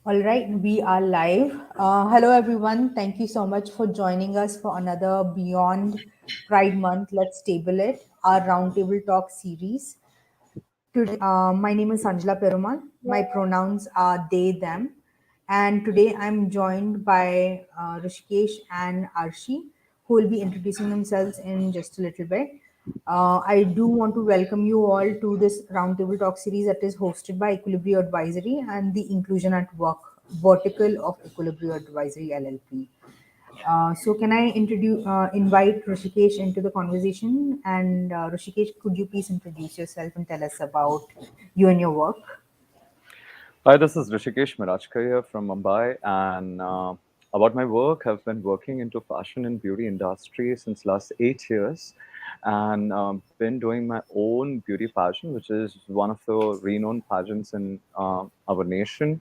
All right, we are live. Hello, everyone. Thank you so much for joining us for another Beyond Pride Month. Let's Table It, our Roundtable Talk series. Today, my name is Sanjla Perumal. My pronouns are they, them. And today I'm joined by Rushikesh and Arshi, who will be introducing themselves in just a little bit. I do want to welcome you all to this Roundtable Talk series that is hosted by Equilibrium Advisory and the Inclusion at Work vertical of Equilibrium Advisory LLP. So can I invite Rushikesh into the conversation? And Rushikesh, could you please introduce yourself and tell us about you and your work? Hi, this is Rushikesh Mirajkar here from Mumbai, and about my work, I've been working into fashion and beauty industry since last 8 years, and been doing my own beauty pageant, which is one of the renowned pageants in our nation,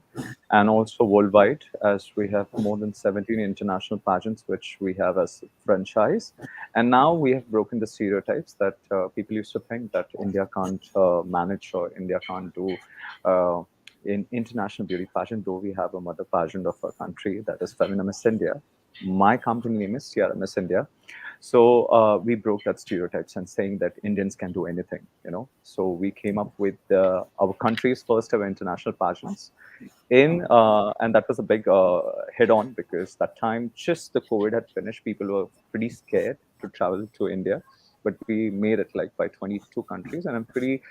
and also worldwide, as we have more than 17 international pageants which we have as franchise, and now we have broken the stereotypes that people used to think that India can't manage or India can't do. In international beauty pageant, though we have a mother pageant of our country that is Femina Miss India. My company name is Sierra Miss India. So we broke that stereotypes and saying that Indians can do anything, you know. So we came up with our country's first ever international pageants and that was a big head on because that time just the COVID had finished. People were pretty scared to travel to India, but we made it like by 22 countries, and I'm pretty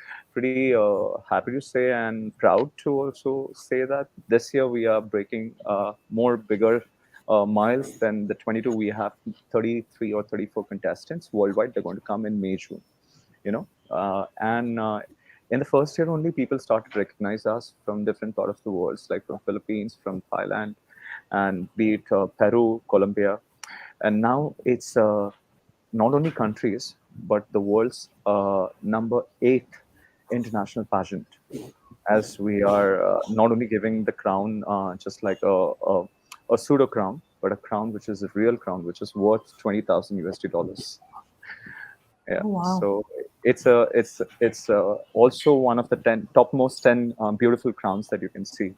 happy to say and proud to also say that this year we are breaking more bigger miles than the 22. We have 33 or 34 contestants worldwide. They're going to come in May, June, and in the first year only people started to recognize us from different part of the world, like from Philippines, from Thailand, and be it Peru, Colombia, and now it's not only countries but the world's number 8 international pageant, as we are not only giving the crown just like a pseudo crown, but a crown which is a real crown which is worth 20,000 USD dollars. Yeah, Oh, wow. so it's also one of the 10 topmost 10 beautiful crowns that you can see.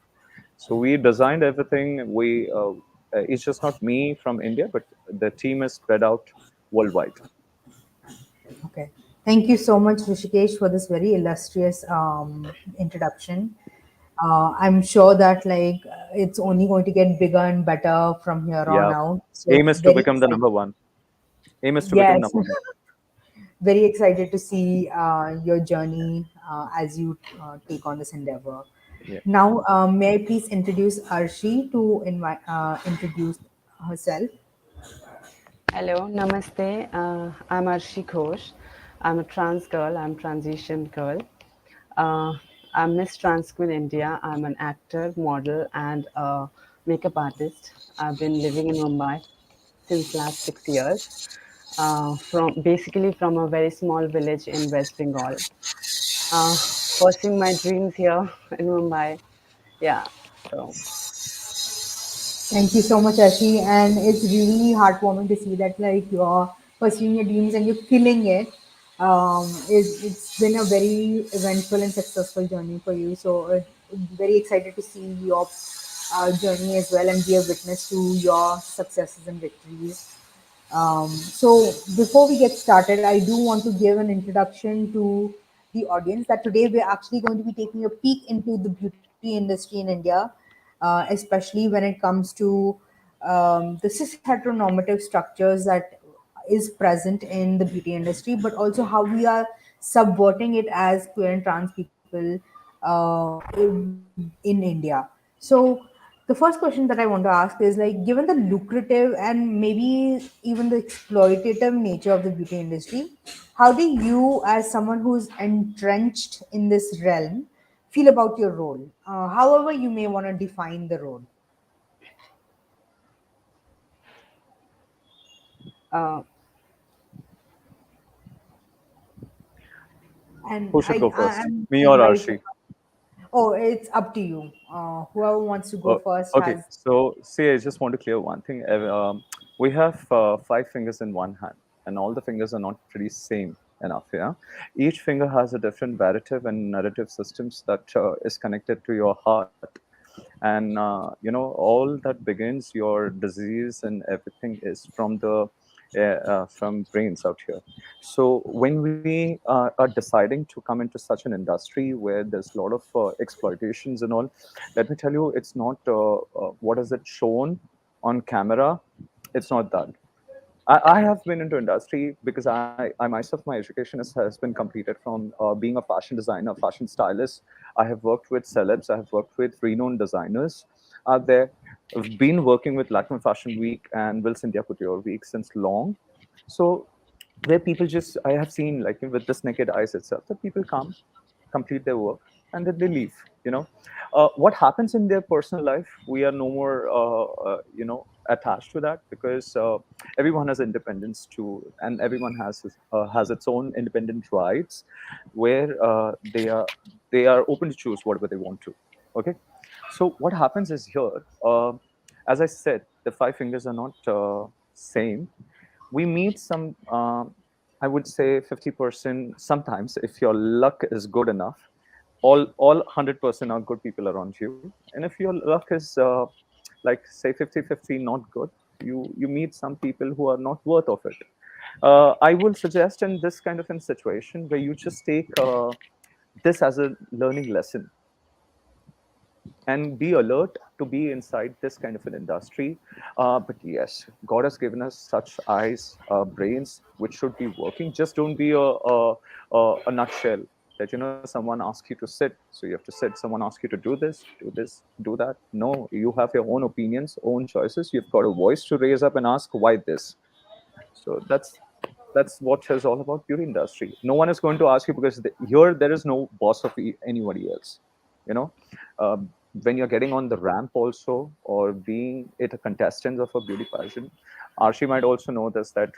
So we designed everything. It's just not me from India, but the team is spread out worldwide. Okay. Thank you so much, Rishikesh, for this very illustrious introduction. I'm sure that it's only going to get bigger and better from here on Yeah, out. So aim is to very become the excited. number one. Aim is to become Yes, number one. very excited to see your journey as you take on this endeavor. Yeah. Now, may I please introduce Arshi to introduce herself? Hello, namaste. I'm Arshi Ghosh. I'm a trans girl. I'm transition girl. Uh, I'm Miss Trans Queen India. I'm an actor, model, and a makeup artist. I've been living in Mumbai since last 6 years. From a very small village in West Bengal. Pursuing my dreams here in Mumbai. Yeah. So Thank you so much, Ashi. And it's really heartwarming to see that you're pursuing your dreams and you're killing it. It's been a very eventful and successful journey for you. So very excited to see your journey as well and be a witness to your successes and victories. So before we get started, I do want to give an introduction to the audience that today we're actually going to be taking a peek into the beauty industry in India, especially when it comes to the cis-heteronormative structures that is present in the beauty industry, but also how we are subverting it as queer and trans people in India. So the first question that I want to ask is given the lucrative and maybe even the exploitative nature of the beauty industry, how do you, as someone who's entrenched in this realm, feel about your role? However, you may want to define the role. uh, And Who should go first? I'm Me or invite. Arshi? Oh, it's up to you. Whoever wants to go Oh, first okay. has. So, see, I just want to clear one thing. We have 5 fingers in one hand, and all the fingers are not pretty same enough. Yeah, each finger has a different narrative and narrative systems that is connected to your heart, and all that begins your disease and everything is from the from brains out here. So when we are deciding to come into such an industry where there's a lot of exploitations and all, let me tell you, it's not what is it shown on camera. It's not that. I have been into industry because I myself, my education has been completed from being a fashion designer, fashion stylist. I have worked with celebs. I have worked with renowned designers out there. I've been working with Latin Fashion Week and Wills India Couture Week since long. So where people just, I have seen like with this naked eyes itself, that people come, complete their work, and then they leave. What happens in their personal life, we are no more attached to that, because everyone has independence too, and everyone has its own independent rights, where they are open to choose whatever they want to. Okay, so what happens is here, as I said, the five fingers are not same. We meet some, I would say 50%. Sometimes, if your luck is good enough, all 100% are good people around you. And if your luck is like say 50-50 not good, you meet some people who are not worth of it. I will suggest in this kind of a situation where you just take this as a learning lesson and be alert to be inside this kind of an industry. But yes, God has given us such eyes, brains, which should be working. Just don't be a nutshell that, someone asks you to sit, so you have to sit. Someone asks you to do this, do that. No, you have your own opinions, own choices. You've got a voice to raise up and ask why this. So that's what is all about beauty industry. No one is going to ask you, because here there is no boss of anybody else. You know, when you're getting on the ramp also, or being it a contestant of a beauty pageant, Arshi might also know this, that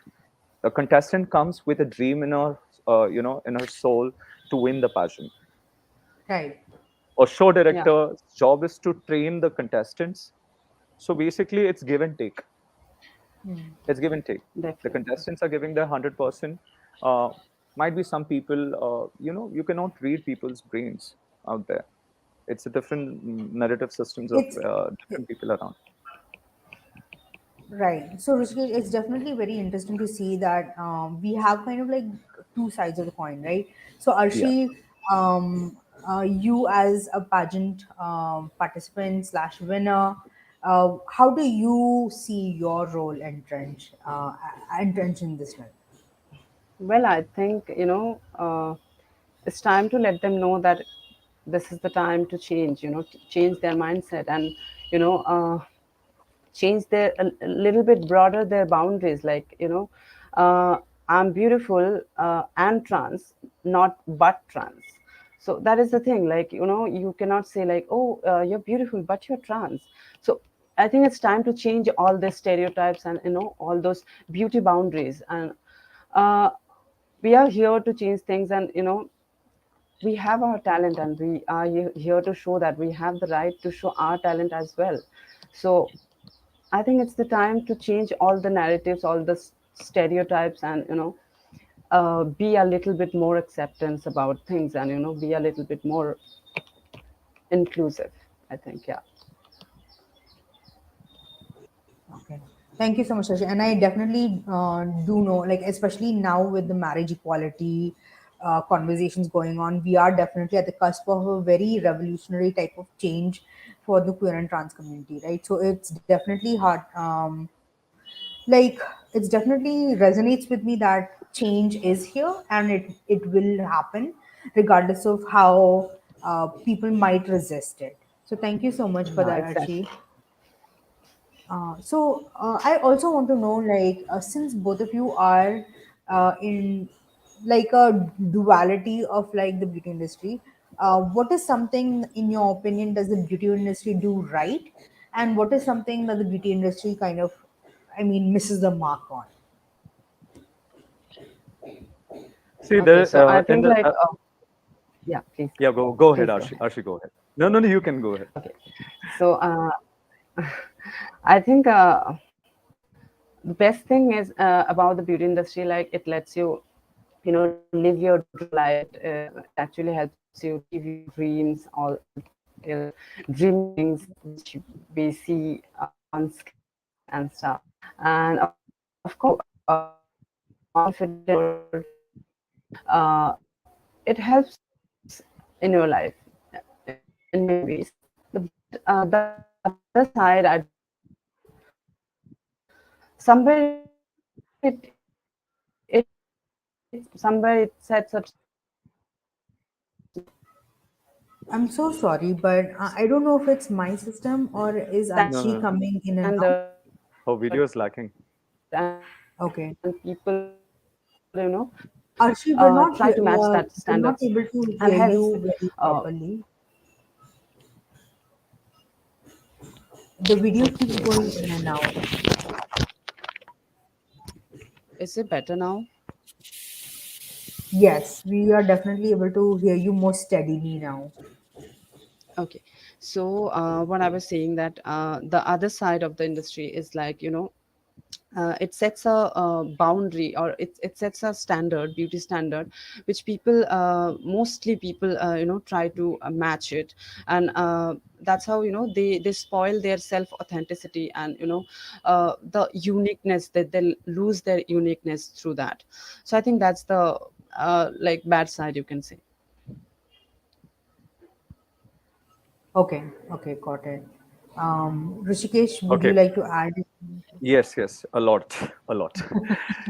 a contestant comes with a dream in her, in her soul, to win the pageant. Right. A show Yeah, director's job is to train the contestants. So basically, it's give and take. Hmm. It's give and take. The definitely. contestants are giving their 100%. Uh, might be some people, you cannot read people's brains out there. It's a different narrative systems of It's different people around. right. So, Rishikesh, it's definitely very interesting to see that we have kind of like two sides of the coin, right? So, Yeah. Arshi, you as a pageant participant slash winner, how do you see your role entrenched in this role? Well, I think, it's time to let them know that this is the time to change, change their mindset, and, you know, change their a little bit broader their boundaries, like, I'm beautiful and trans, not but trans. So that is the thing, like, you cannot say like, oh, you're beautiful but you're trans. So I think it's time to change all the stereotypes and, all those beauty boundaries. And uh, we are here to change things, and, we have our talent, and we are here to show that we have the right to show our talent as well. So I think it's the time to change all the narratives, all the stereotypes, and, be a little bit more acceptance about things, and, be a little bit more inclusive. I think, yeah. Okay. Thank you so much, Shashi. And I definitely do know, like, especially now with the marriage equality conversations going on, we are definitely at the cusp of a very revolutionary type of change for the queer and trans community, right? So it's definitely hard. Like, it's definitely resonates with me that change is here and it will happen regardless of how people might resist it. So thank you so much for Yeah, that, exactly. Archie. I also want to know, like, since both of you are in like a duality of like the beauty industry, what is something in your opinion does the beauty industry do right, and what is something that the beauty industry kind of, I mean, misses the mark on? See Okay, there so I in think the like, yeah, please, yeah, go ahead, please go Arshi. ahead. Arshi, go ahead. No, you can go ahead. Okay, so I think the best thing is about the beauty industry, like it lets you, live your dream life. It actually helps you achieve your dreams all till dreamy things which we see on screen and stuff. And of course, being confident in your world, it helps in your life in many ways. But the other side, I don't think somewhere somewhere it sets a trend I'm so sorry, but I don't know if it's my system or is No, Archie no. coming in and out. standard Her and video is lacking. people Okay. try to match that Archie, standard, we're and not hence able to hear you very properly. The video keeps going in and out. is it better now? Yes, we are definitely able to hear you more steadily now. Okay, so what I was saying that the other side of the industry is like, it sets a boundary, or it sets a standard, beauty standard, which people mostly people try to match it. And that's how they spoil their self authenticity, and the uniqueness, that they lose their uniqueness through that. So I think that's the like bad side, you can say. Okay, okay, got it. Rishikesh, would you Okay. like to add? Yes, yes, a lot, a lot.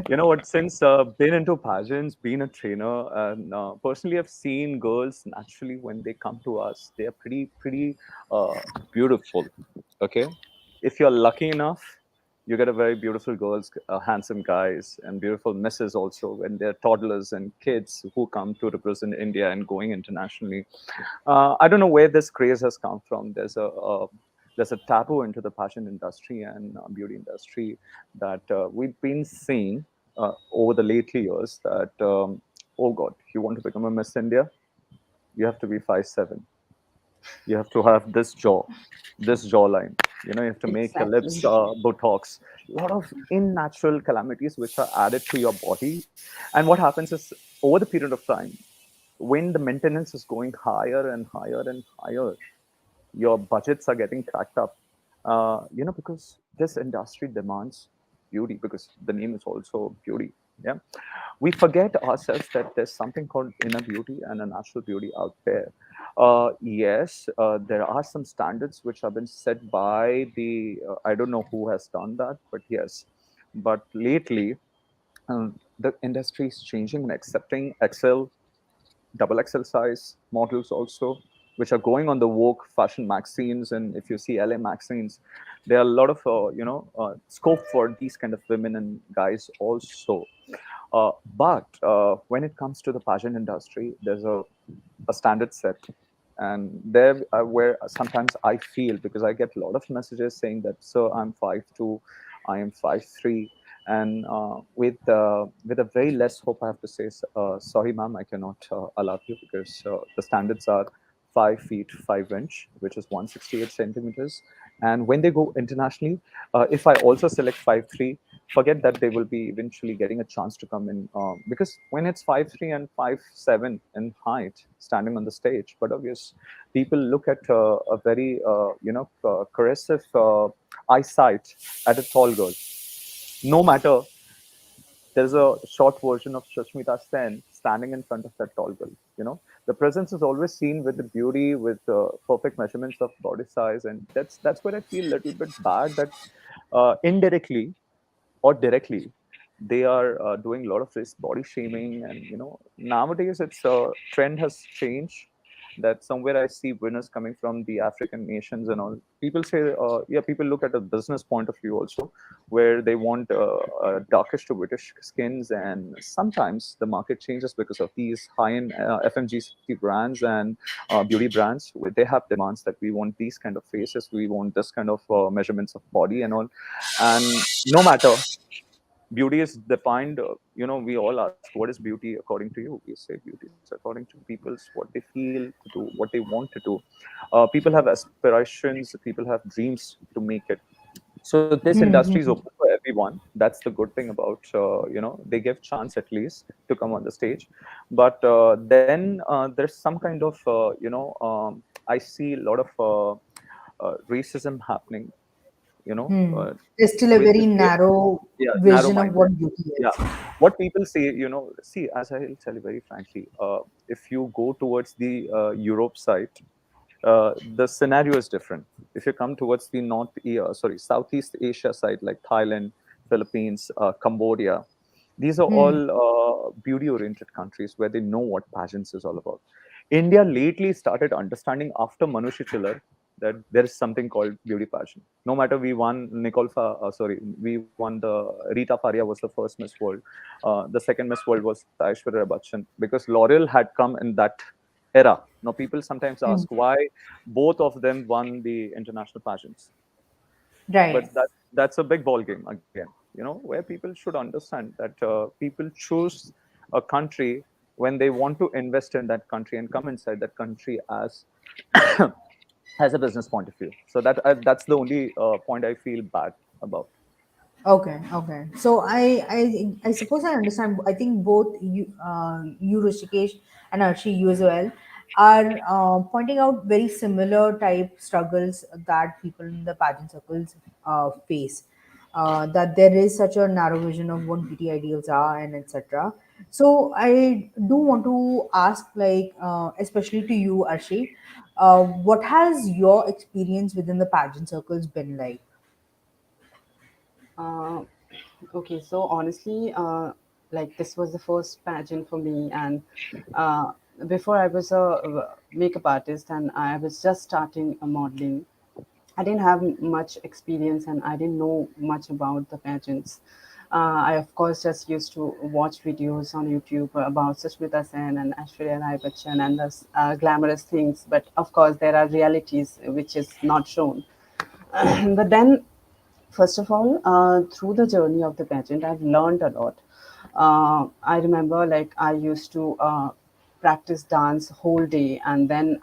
You know what? Since been into pageants, been a trainer, and personally, I've seen girls naturally when they come to us, they are pretty beautiful. Okay, if you're lucky enough, you get a very beautiful girls, handsome guys, and beautiful misses also when they're toddlers and kids who come to represent India and going internationally. I don't know where this craze has come from. There's a taboo into the fashion industry and beauty industry that we've been seeing over the lately years. That oh God, you want to become a Miss India, you have to be 5'7". You have to have this jaw, this jawline. You know, you have to make your lips Exactly. Botox. A lot of unnatural calamities which are added to your body. And what happens is over the period of time, when the maintenance is going higher and higher and higher, your budgets are getting cracked up. Because this industry demands beauty, because the name is also beauty. Yeah, we forget ourselves that there's something called inner beauty and a natural beauty out there. Yes, there are some standards which have been set by the. I don't know who has done that, but yes. But lately, the industry is changing and accepting XL, double XL size models also, which are going on the Vogue fashion magazines. And if you see LA magazines, there are a lot of scope for these kind of women and guys also. But when it comes to the pageant industry, there's a standard set. And there where sometimes I feel, because I get a lot of messages saying that, sir, I'm 5'2", I am 5'3", and with a very less hope, I have to say, sorry, ma'am, I cannot allow you, because the standards are 5 feet 5 inch, which is 168 centimeters. And when they go internationally, if I also select 5'3", forget that they will be eventually getting a chance to come in, because when it's 5'3" and 5'7" in height standing on the stage, but obvious people look at a very caressive eyesight at a tall girl. No matter, there's a short version of Shashmita Sen standing in front of that tall girl. The presence is always seen with the beauty, with perfect measurements of body size, and that's where I feel a little bit bad that indirectly or directly they are doing a lot of this body shaming. And nowadays it's trend has changed, that somewhere I see winners coming from the African nations and all. People say, yeah, people look at a business point of view also, where they want darkish to British skins. And sometimes the market changes because of these high-end FMGC brands and beauty brands, where they have demands that we want these kind of faces, we want this kind of measurements of body and all. And no matter, beauty is defined, we all ask, what is beauty according to you? We say beauty is according to people's what they feel to do, what they want to do. People have aspirations, people have dreams to make it. So this industry is open for everyone. That's the good thing about, they give chance at least to come on the stage. But then there's some kind of I see a lot of racism happening, you know, Hmm. It's still a which very is where, narrow yeah, narrow vision of minded. what beauty Yeah. is. What people say, you know, see, as I'll tell you very frankly, if you go towards the Europe side, the scenario is different. If you come towards the Southeast Asia side, like Thailand, Philippines, Cambodia, these are Hmm. all beauty-oriented countries where they know what pageants is all about. India lately started understanding after Manushi Chiller that there is something called beauty pageant. No matter we won the Rita Faria was the first Miss World. The second Miss World was Aishwarya Bachchan because L'Oreal had come in that era. Now, people sometimes ask Hmm. why both of them won the international pageants, but Right. that's a big ball game again. You know, where people should understand that people choose a country when they want to invest in that country and come inside that country as as a business point of view. So that's the only point I feel bad about. Okay, okay. So I suppose I understand. I think both you Rishikesh and Arshi, you as well, are pointing out very similar type struggles that people in the pageant circles face. That there is such a narrow vision of what beauty ideals are and etc. So I do want to ask, like, especially to you, Arshi, what has your experience within the pageant circles been like? Uh, okay, so honestly, like this was the first pageant for me, and uh, before I was a makeup artist, and I was just starting modeling. I didn't have much experience, and I didn't know much about the pageants. I of course just used to watch videos on YouTube about Sushmita Sen and Aishwarya Rai Bachchan and the glamorous things, but of course there are realities which is not shown. But then, first of all, through the journey of the pageant, I've learned a lot. I remember, like, I used to practice dance whole day, and then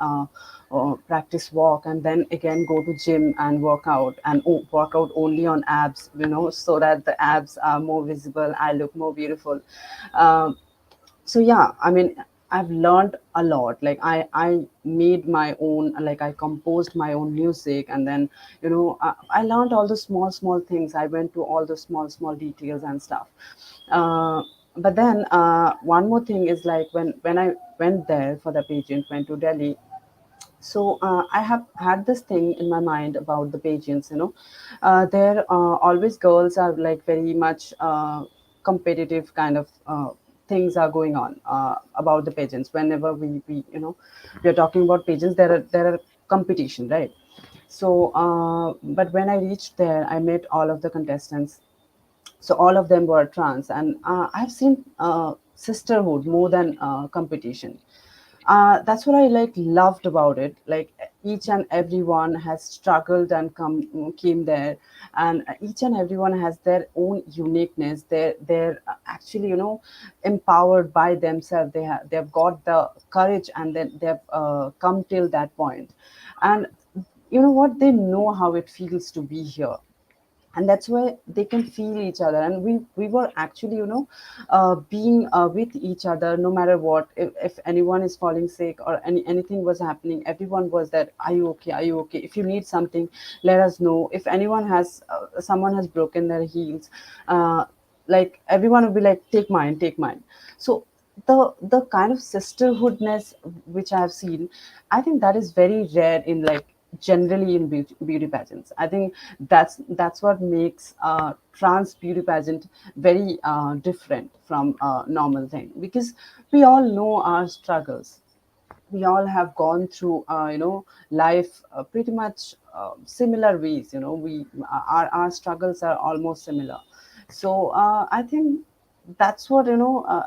practice walk, and then again go to gym and work out, and work out only on abs, so that the abs are more visible, I look more beautiful. Um, so yeah, I mean, I've learned a lot. Like, I made my own, like, I composed my own music, and then I learned all the small things. I went to all the small details and stuff. But then one more thing is, like, when I went there for the pageant, went to Delhi. So I have had this thing in my mind about the pageants. There always girls are like very much competitive kind of things are going on about the pageants. Whenever we are talking about pageants, there are competition, right? So but when I reached there, I met all of the contestants. So all of them were trans, and I've seen sisterhood more than competition. That's what I like loved about it. Like, each and everyone has struggled and came there, and each and everyone has their own uniqueness. They're actually empowered by themselves. They've got the courage, and then they've come till that point. And you know what? They know how it feels to be here, and that's why they can feel each other. And we were actually being with each other, no matter what. If anyone is falling sick, or anything was happening, everyone was there. Are you okay? Are you okay? If you need something, let us know. If anyone has someone has broken their heels, uh, like, everyone will be like, take mine, take mine. So the kind of sisterhoodness which I have seen, I think that is very rare in, like, generally in beauty pageants. I think that's what makes trans beauty pageant very different from normal thing, because we all know our struggles. We all have gone through life pretty much similar ways. We our struggles are almost similar. So I think that's what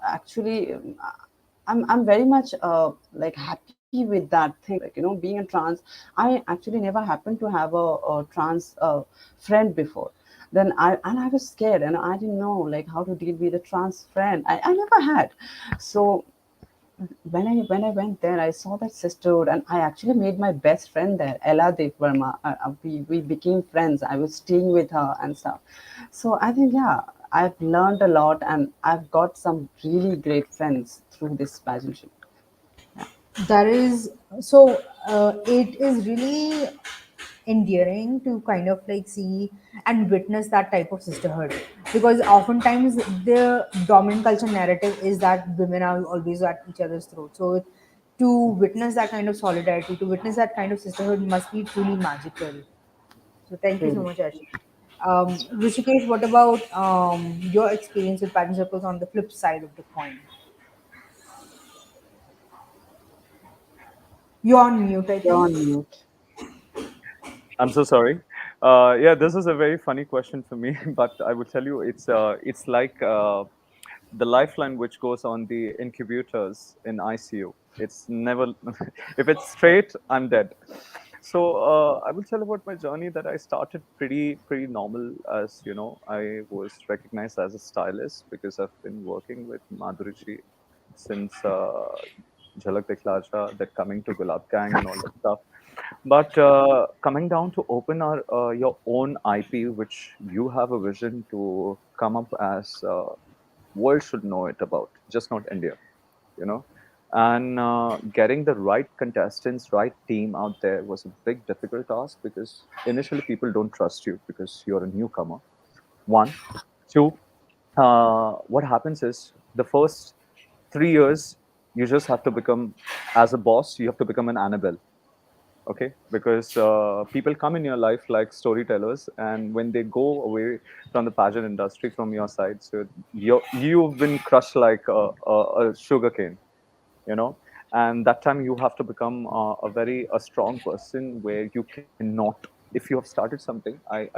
actually I'm very much like happy with that thing. Like, being a trans, I actually never happened to have a trans friend before. Then I was scared, and I didn't know, like, how to deal with a trans friend. I never had. So when I went there, I saw that sisterhood, and I actually made my best friend there, Ella Dev Verma. We became friends. I was staying with her and stuff. So I think, yeah, I've learned a lot, and I've got some really great friends through this pageantry. Yeah. That is so. It is really endearing to kind of like see and witness that type of sisterhood, because oftentimes the dominant culture narrative is that women are always at each other's throat. So to witness that kind of solidarity, to witness that kind of sisterhood must be truly magical. So thank you so much, Arshi. Rushikesh, what about your experience with pageant circles on the flip side of the coin? You're on mute, I You're think. on mute. I'm so sorry. Yeah, this is a very funny question for me, but I would tell you it's like the lifeline which goes on the incubators in ICU. It's never if it's straight, I'm dead. So I will tell about my journey that I started pretty normal. As you know, I was recognized as a stylist because I've been working with Madhuriji since Jhalak Dikhla Ja, that coming to Gulab Gang and all that stuff. But coming down to open your own IP, which you have a vision to come up as world should know it about, just not India, you know. And getting the right contestants, right team out there was a big difficult task because initially people don't trust you because you're a newcomer. One, two. What happens is the first 3 years you just have to become as a boss. You have to become an Annabelle, okay, because people come in your life like storytellers, and when they go away from the pageant industry from your side, so you've been crushed like a sugar cane, you know. And that time you have to become a strong person where you cannot, if you have started something, I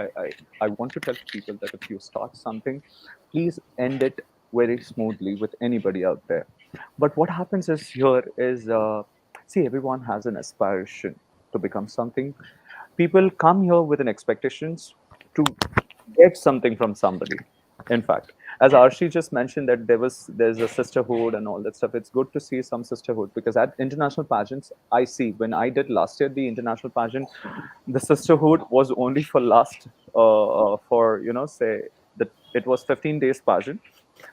want to tell people that if you start something, please end it very smoothly with anybody out there. But what happens is here is see, everyone has an aspiration to become something. People come here with an expectations to get something from somebody. In fact, as Arshi just mentioned that there's a sisterhood and all that stuff. It's good to see some sisterhood because at international pageants, I see when I did last year the international pageant, the sisterhood was only for last for say that it was 15 days pageant.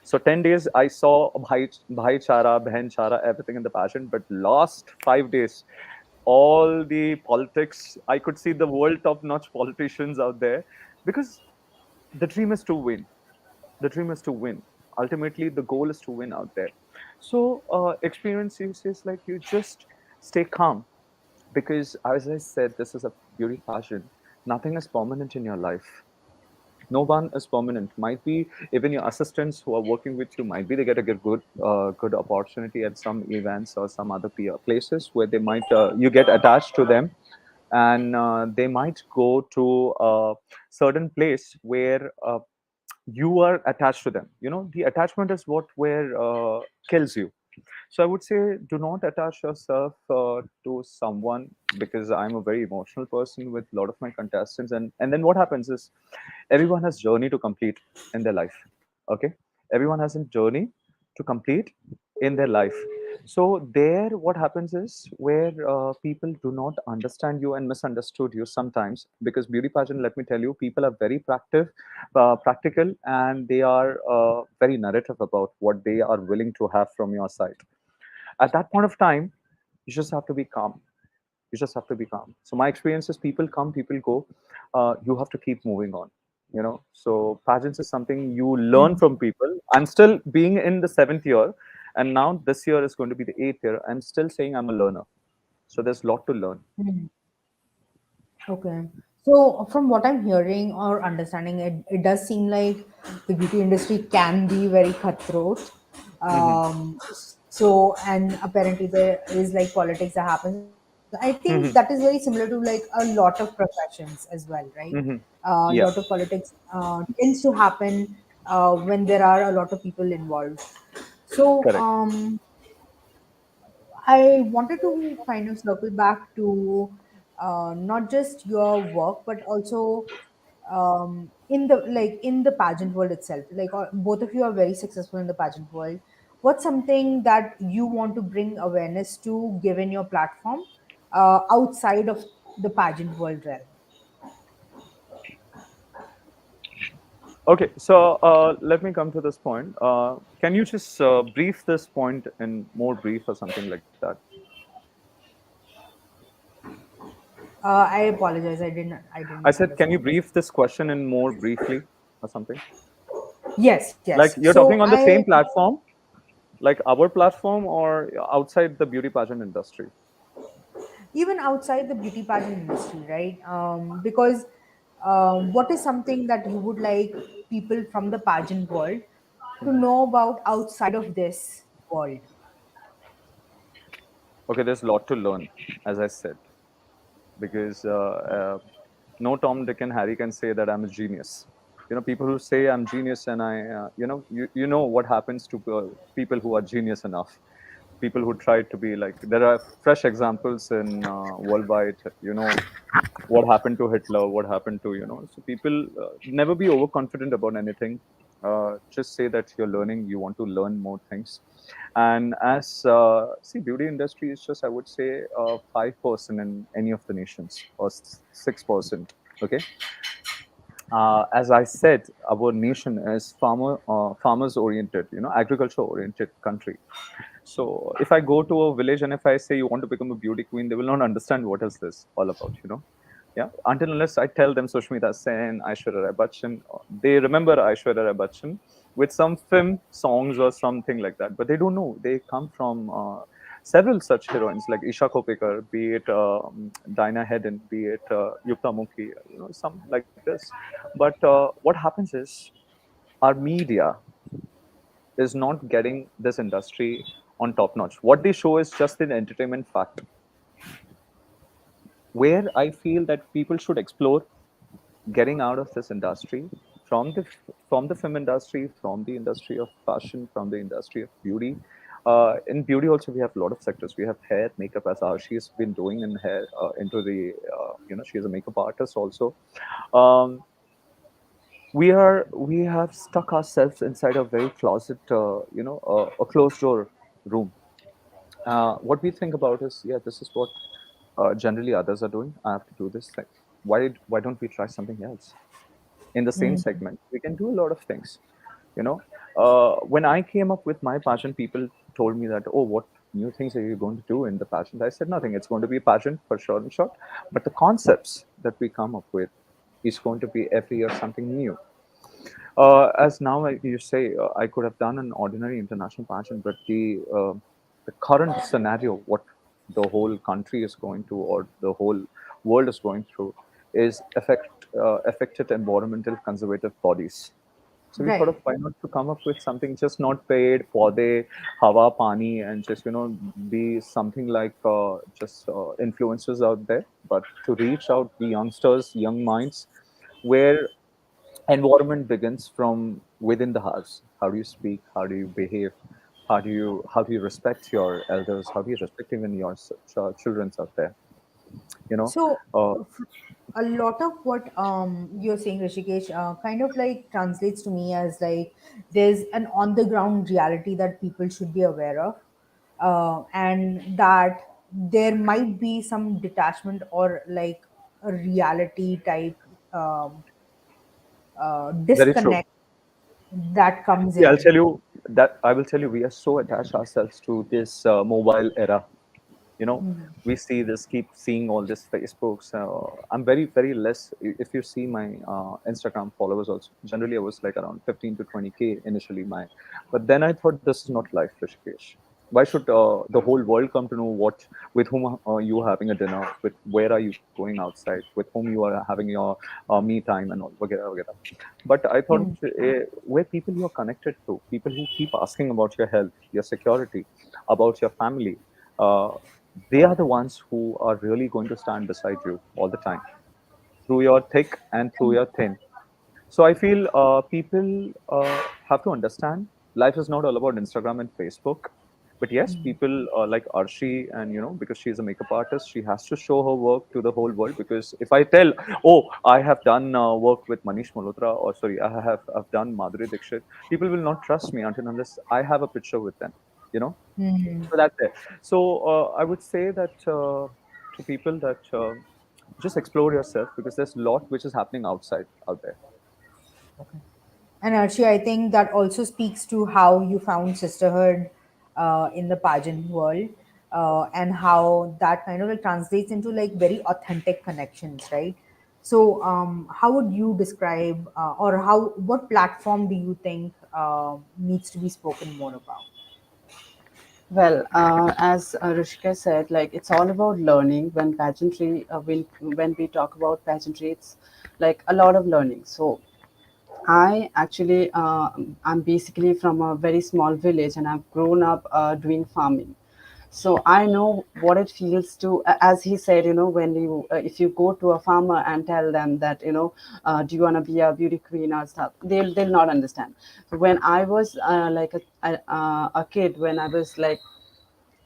So 10 days I saw bhai chara, behen chara, everything in the pageant. But last 5 days, all the politics, I could see the world top notch politicians out there because the dream is to win. The dream is to win. Ultimately, the goal is to win out there. So experience is like you just stay calm because, as I said, this is a beauty pageant. Nothing is permanent in your life. No one is permanent. Might be even your assistants who are working with you, might be they get a good opportunity at some events or some other places where they might you get attached to them, and they might go to a certain place where you are attached to them. You know, the attachment is what where kills you. So I would say do not attach yourself to someone, because I'm a very emotional person with a lot of my contestants. And then what happens is everyone has journey to complete in their life. Okay, everyone has a journey to complete in their life. So there what happens is where people do not understand you and misunderstood you sometimes, because beauty pageant, let me tell you, people are very practical, and they are very narrative about what they are willing to have from your side. At that point of time, you just have to be calm. You just have to be calm. So my experience is people come, people go. You have to keep moving on. You know, so pageants is something you learn Hmm. from people. I'm still being in the 7th year, and now this year is going to be the 8th year. I'm still saying I'm a learner. So there's a lot to learn. Hmm. Okay. So from what I'm hearing or understanding, it does seem like the beauty industry can be very cutthroat. Hmm. So and apparently there is like politics that happens. I think that is very Hmm. similar to like a lot of professions as well, right? Hmm. A lot of Yeah, politics tends to happen when there are a lot of people involved. So correct. I wanted to kind of circle back to not just your work, but also in the in the pageant world itself. Like both of you are very successful in the pageant world. What's something that you want to bring awareness to, given your platform, outside of the pageant world realm? Okay, so let me come to this point. Can you just brief this point in more brief or something like that? I apologize. I didn't I said, can you understand. brief this question in more briefly or something? Yes, Like yes. you're So talking on the same platform, like our platform, or outside the beauty pageant industry? even outside the beauty pageant industry, right? Because what is something that you would like people from the pageant world to Mhm. know about outside of this world? Okay, there's a lot to learn, as I said, because no Tom, Dick, and Harry can say that I'm a genius. People who say I'm genius, and you know what happens to people who are genius enough. People who try to be like, there are fresh examples in worldwide. What happened to Hitler, what happened to, so people never be overconfident about anything. Just say that you're learning, you want to learn more things. And as see, beauty industry is just, I would say, 5% in any of the nations, or 6%. Okay. As I said, our nation is farmers oriented, agriculture oriented country. So if I go to a village and if I say you want to become a beauty queen, they will not understand what is this all about. Yeah. Until unless I tell them Sushmita Sen, Aishwarya Rai Bachchan, they remember Aishwarya Rai Bachchan with some film songs or something like that. But they don't know. They come from several such heroines like Isha Kopekar, be it Dinah Hedden, be it Yukta Mukhi, some like this. But what happens is our media is not getting this industry on top notch. What they show is just an entertainment fact, where I feel that people should explore getting out of this industry, from the film industry, from the industry of fashion, from the industry of beauty. In beauty also we have a lot of sectors. We have hair, makeup, as Arshi has been doing in hair, into the she is a makeup artist also. Um, we have stuck ourselves inside a very closet, a closed door room. What we think about is, yeah, this is what generally others are doing. I have to do this thing. Why don't we try something else in the same Mm. segment? We can do a lot of things. You know, when I came up with my pageant, people told me that, oh, what new things are you going to do in the pageant? I said nothing. It's going to be a pageant for sure and short, but the concepts that we come up with is going to be every year something new. As now you say, I could have done an ordinary international pageant, but the current scenario, what the whole country is going through, or the whole world is going through, is affected environmental conservative bodies. So we thought of, Right. why not to come up with something just not paid, paude, hawa, pani, and just be something like just influencers out there, but to reach out the youngsters, young minds, where environment begins from within the house. How do you speak? How do you behave? How do you respect your elders? How do you respect even your children's out there? You know, So, uh, a lot of what you're saying, Rishikesh, kind of like translates to me as like there's an on the ground reality that people should be aware of, and that there might be some detachment or like a reality type um, very true. disconnect that comes See, I'll in. tell you that I will tell you, we are so attached ourselves to this mobile era. You know, Mhm. we see this, keep seeing all this Facebooks. I'm very, very less. If you see my Instagram followers, also generally I was like around 15 to 20K initially. But then I thought, this is not life, Rishikesh. Why should the whole world come to know what with whom you are having a dinner, with where are you going outside, with whom you are having your me time and all, वगैरह वगैरह. But I thought, Hmm. where people you are connected to, people who keep asking about your health, your security, about your family, uh, they are the ones who are really going to stand beside you all the time, through your thick and through your thin. So I feel people have to understand life is not all about Instagram and Facebook. But yes, people like Arshi, and because she is a makeup artist, she has to show her work to the whole world. Because if I tell, oh, I have done work with Manish Malhotra, or sorry, I've done Madhuri Dixit, people will not trust me until unless I have a picture with them. You know, Hmm. so that's it. So I would say that to people that just explore yourself, because there's a lot which is happening outside out there. And Archie, I think that also speaks to how you found sisterhood in the pageant world. and how that kind of like translates into like very authentic connections, right? So, how would you describe, or how, what platform do you think needs to be spoken more about? Well, as Rushikesh said, like it's all about learning. When pageantry, when we talk about pageantry, it's like a lot of learning. So I actually, I'm basically from a very small village, and I've grown up doing farming. So I know what it feels to, as he said, when if you go to a farmer and tell them that, do you want to be a beauty queen or stuff, they'll not understand. So when I was like a kid, when I was like,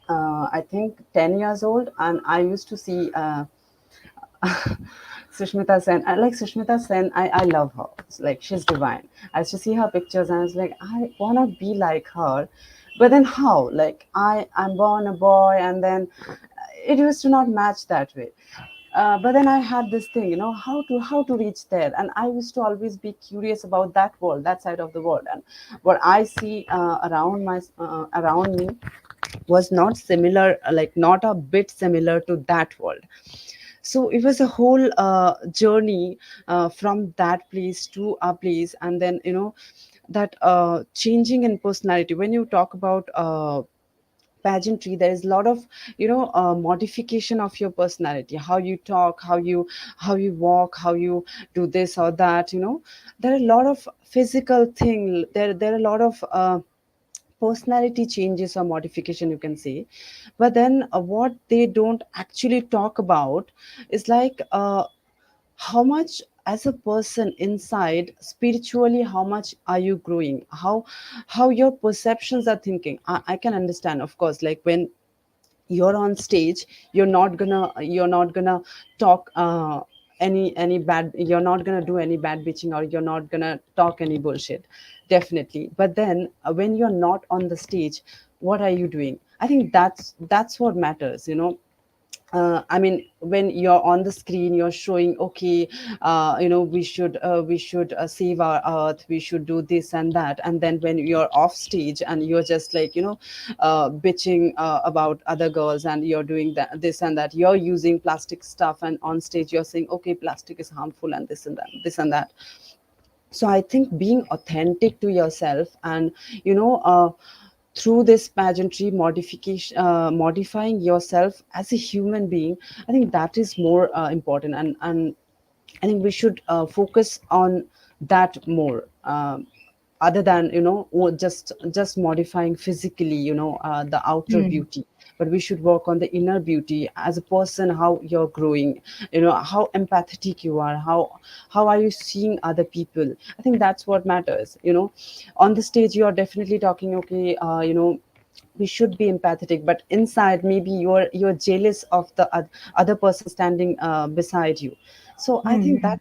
I think 10 years old, and I used to see Sushmita Sen. I like Sushmita Sen. I love her. It's like she's divine. I used to see her pictures and I was like, I wanna be like her. But then how? Like I'm born a boy and then it used to not match that way. But then I had this thing, how to reach there, and I used to always be curious about that world, that side of the world, and what I see around me was not similar, like not a bit similar to that world. So it was a whole journey from that place to a place, and then that changing in personality. When you talk about pageantry, there is a lot of modification of your personality, how you talk, how you walk, how you do this or that. There are a lot of physical thing, there are a lot of personality changes or modification, you can say. But then what they don't actually talk about is like how much as a person inside spiritually, how much are you growing, how your perceptions are thinking. I can understand, of course, like when you're on stage, you're not gonna talk any bad, you're not gonna do any bad bitching, or you're not gonna talk any bullshit, definitely. But then when you're not on the stage, what are you doing? I think that's what matters. I mean, when you're on the screen, you're showing, okay, we should save our earth, we should do this and that. And then when you're off stage and you're just like, bitching about other girls, and you're doing that, this and that, you're using plastic stuff, and on stage you're saying, okay, plastic is harmful, and this and that, this and that. So I think being authentic to yourself, and you know uh, through this pageantry modification, modifying yourself as a human being, I think that is more important. And I think we should focus on that more, other than or just modifying physically, the outer Hmm. beauty. But we should work on the inner beauty as a person, how you're growing, how empathetic you are, how are you seeing other people. I think that's what matters. On the stage you are definitely talking, okay, we should be empathetic, but inside maybe you're jealous of the other person standing beside you. So I think Hmm.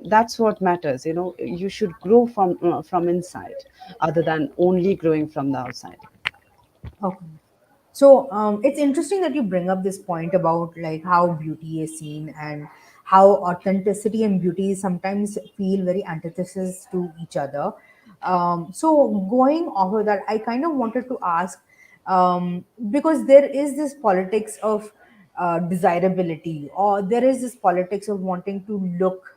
that's what matters. You should grow from inside, other than only growing from the outside. Okay. So it's interesting that you bring up this point about like how beauty is seen and how authenticity and beauty sometimes feel very antithesis to each other. So going off of that, I kind of wanted to ask, because there is this politics of desirability, or there is this politics of wanting to look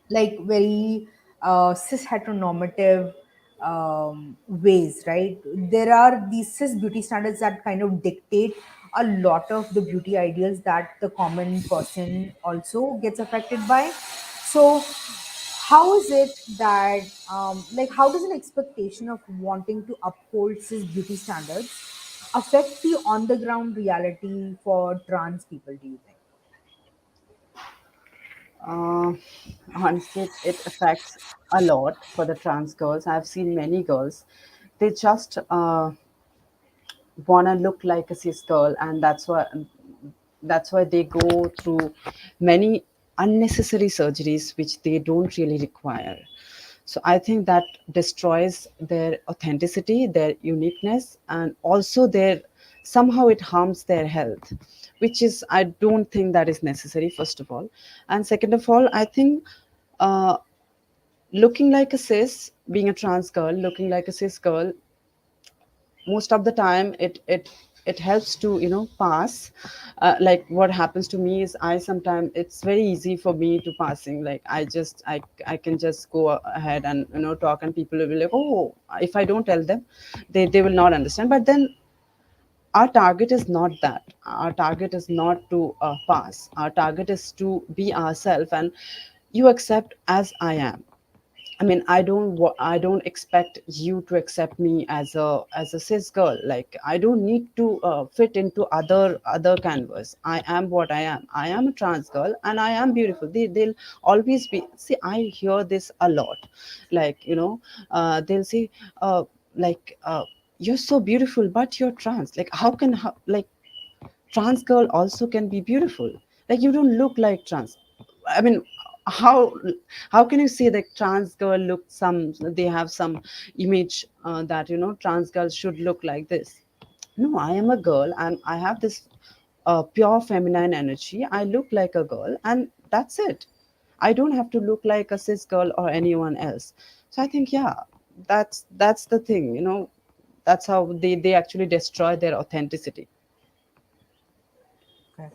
like very cis heteronormative ways, right? There are these cis beauty standards that kind of dictate a lot of the beauty ideals that the common person also gets affected by. So, how is it that, like, how does an expectation of wanting to uphold cis beauty standards affect the on the ground reality for trans people, do you think? uh, Honestly, it affects a lot for the trans girls. I've seen many girls, they just want to look like a cis girl, and that's why they go through many unnecessary surgeries which they don't really require. So I think that destroys their authenticity, their uniqueness, and also their, somehow it harms their health, which is, I don't think that is necessary, first of all. And second of all, I think uh, looking like a cis, being a trans girl, looking like a cis girl, most of the time it it helps to pass. Like what happens to me is I sometimes it's very easy for me to passing, like I can just go ahead and talk, and people will be like, oh, if I don't tell them, they will not understand. But then our target is not that. Our target is not to pass. Our target is to be ourselves, and you accept as I am. I mean, I don't expect you to accept me as a cis girl. Like, I don't need to fit into other canvas. I am what I am. I am a trans girl, and I am beautiful. They'll always be. See, I hear this a lot. Like, they'll say, like, you're so beautiful, but you're trans. Like, like, trans girl also can be beautiful. Like, you don't look like trans. I mean, how how can you say that trans girl look some, they have some image that trans girls should look like this? No, I am a girl, and I have this pure feminine energy. I look like a girl, and that's it. I don't have to look like a cis girl or anyone else. So I think, yeah, that's the thing. That's how they actually destroy their authenticity. Okay.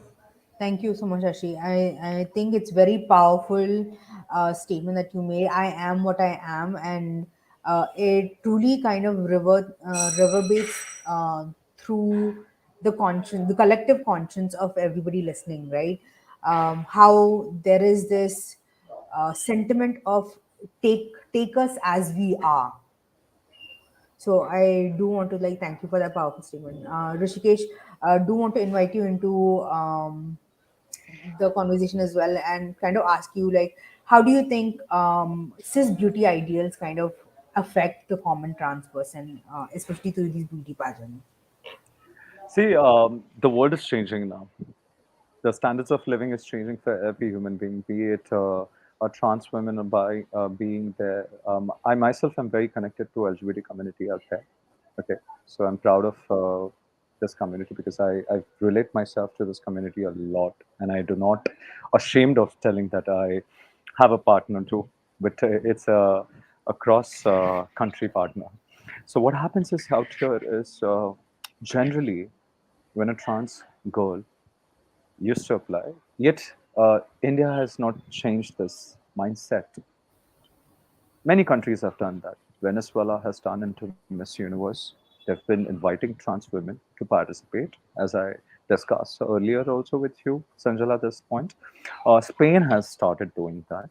Thank you so much, Ashi. I think it's very powerful statement that you made. I am what I am, and it truly kind of reverberates through the conscience, the collective conscience of everybody listening, right? How there is this sentiment of take us as we are. So I do want to like thank you for that powerful statement. Rishikesh, do want to invite you into the conversation as well and kind of ask you like how do you think cis beauty ideals kind of affect the common trans person, especially through these beauty pageants? See, the world is changing now. The standards of living is changing for every human being, be it a trans woman or by being there. I myself am very connected to LGBT community out there. Okay, so I'm proud of this community because I relate myself to this community a lot, and I do not ashamed of telling that I have a partner too, but it's a cross country partner. So what happens is out here is generally when a trans girl used to apply. Yet, India has not changed this mindset. Many countries have done that. Venezuela has done into Miss Universe. They've been inviting trans women to participate, as I discussed earlier also with you, Sanjala, at this point. Spain has started doing that.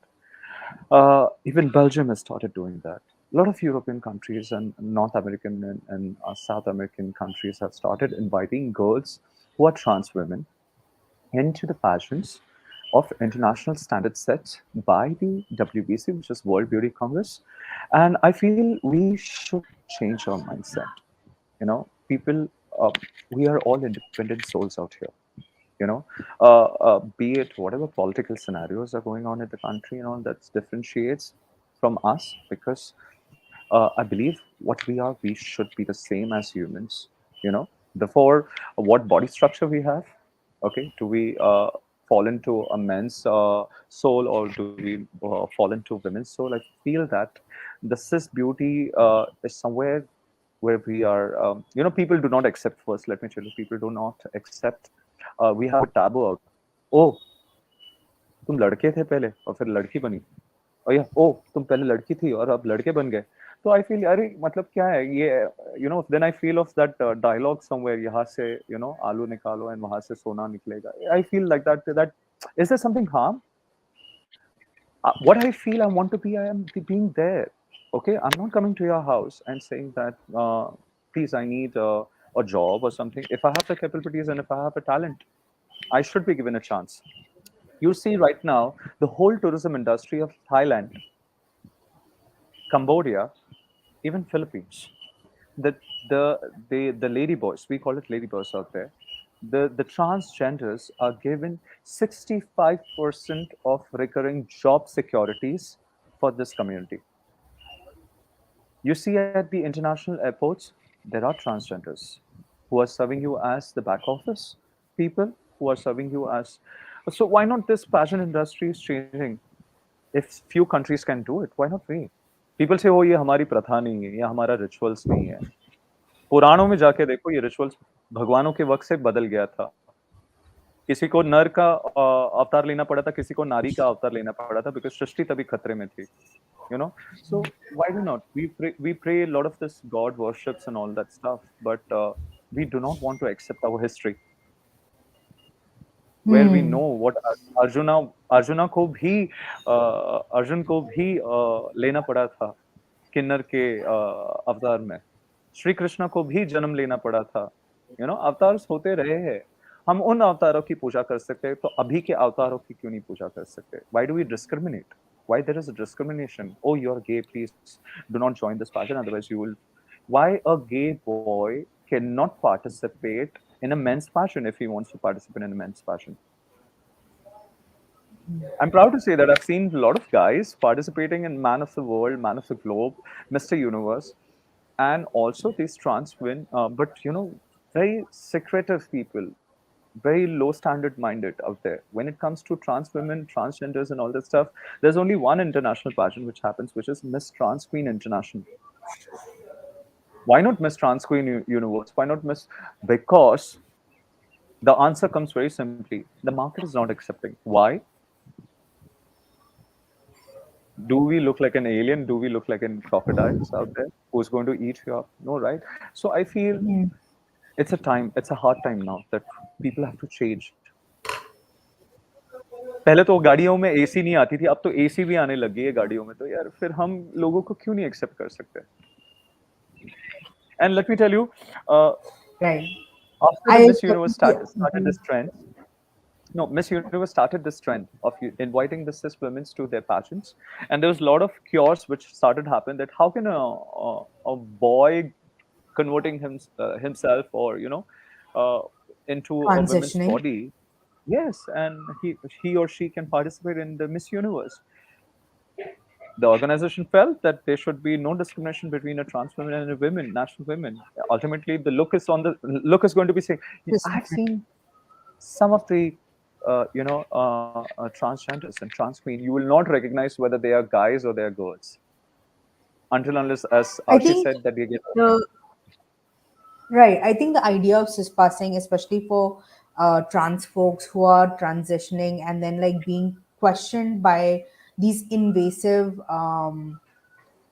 Even Belgium has started doing that. A lot of European countries and North American and South American countries have started inviting girls who are trans women into the pageants of international standard set by the WBC, which is World Beauty Congress. And I feel we should change our mindset. People, we are all independent souls out here. You know, be it whatever political scenarios are going on in the country, that differentiates from us because I believe what we are, we should be the same as humans. Therefore, what body structure we have, okay, do we fall into a men's soul or do we fall into women's soul? I feel that the cis beauty is somewhere where we are, people do not accept first. Let me tell you, people do not accept. We have a taboo out. Oh, तुम लड़के थे पहले और फिर लड़की बनी और या ओ तुम पहले लड़की थी और अब लड़के बन गए तो आई फील अरे मतलब क्या है ये then I feel of that dialogue somewhere यहाँ से आलू निकालो एंड वहां से सोना निकलेगा I feel like that is there something harm what I feel I want to be I am being there okay I'm not coming to your house and saying that please I need a job or something if I have the capabilities and if I have a talent I should be given a chance you see right now the whole tourism industry of Thailand, Cambodia, even Philippines. The the lady boys, we call it lady boys out there. The transgenders are given 65% of recurring job securities for this community. You see at the international airports, there are transgenders who are serving you as the back office people who are serving you as. So why not this fashion industry is changing? If few countries can do it, why not we? People say, oh, ये हमारी प्रथा नहीं है, ये हमारा rituals नहीं है. पुराणों में जाके देखो ये रिचुअल्स भगवानों के वक्त से बदल गया था। किसी को नर का अवतार लेना पड़ा था, किसी को नारी का अवतार लेना पड़ा था, बिकॉज सृष्टि तभी खतरे में थी, you know. So why do not we pray a lot of this god worships and all that stuff, but we do not want to accept our history, where we know Hmm. what arjuna arjuna को भी अर्जुन को भी लेना पड़ा था किन्नर के अवतार में। श्री कृष्ण को भी जन्म लेना पड़ा था, अवतार होते रहे हैं। हम उन अवतारों की पूजा कर सकते हैं, तो अभी के अवतारों की क्यों नहीं पूजा कर सकते? Why do we discriminate? Why there is a discrimination? Oh, you're gay, please do not join this pageant, otherwise you will. Why a gay boy cannot participate in a men's pageant if he wants to participate in a men's pageant? I'm proud to say that I've seen a lot of guys participating in Man of the World, Man of the Globe, Mr. Universe, and also these trans women, but very secretive people, very low standard minded out there. When it comes to trans women, transgenders, and all that stuff, there's only one international pageant which happens, which is Miss Trans Queen International. Why not Miss Trans Queen Universe? Why not Miss? Because the answer comes very simply: the market is not accepting. Why? Do we look like an alien? Do we look like an crocodiles out there who's going to eat you up? No, right? So I feel Hmm. it's a hard time now that people have to change. पहले तो गाड़ियों में AC नहीं आती थी, अब तो AC भी आने लग गई है गाड़ियों में, तो यार फिर हम लोगों को क्यों नहीं एक्सेप्ट कर सकते? And let me tell you, Right. after the I Miss Universe completely started agree. this trend. No, Miss Universe started this trend of inviting the cis women to their pageants, and there was a lot of cures which started happening. That how can a boy converting himself, or uh, into a woman's Transitioning. body, yes, and he or she can participate in the Miss Universe. The organization felt that there should be no discrimination between a trans woman and a women, national women. Ultimately, the look is going to be saying, Just I've different. seen some of the transgenders and trans queen. You will not recognize whether they are guys or they are girls until unless, as I Arshi think said, that they get. the right. I think the idea of cispassing, especially for trans folks who are transitioning and then like being questioned by these invasive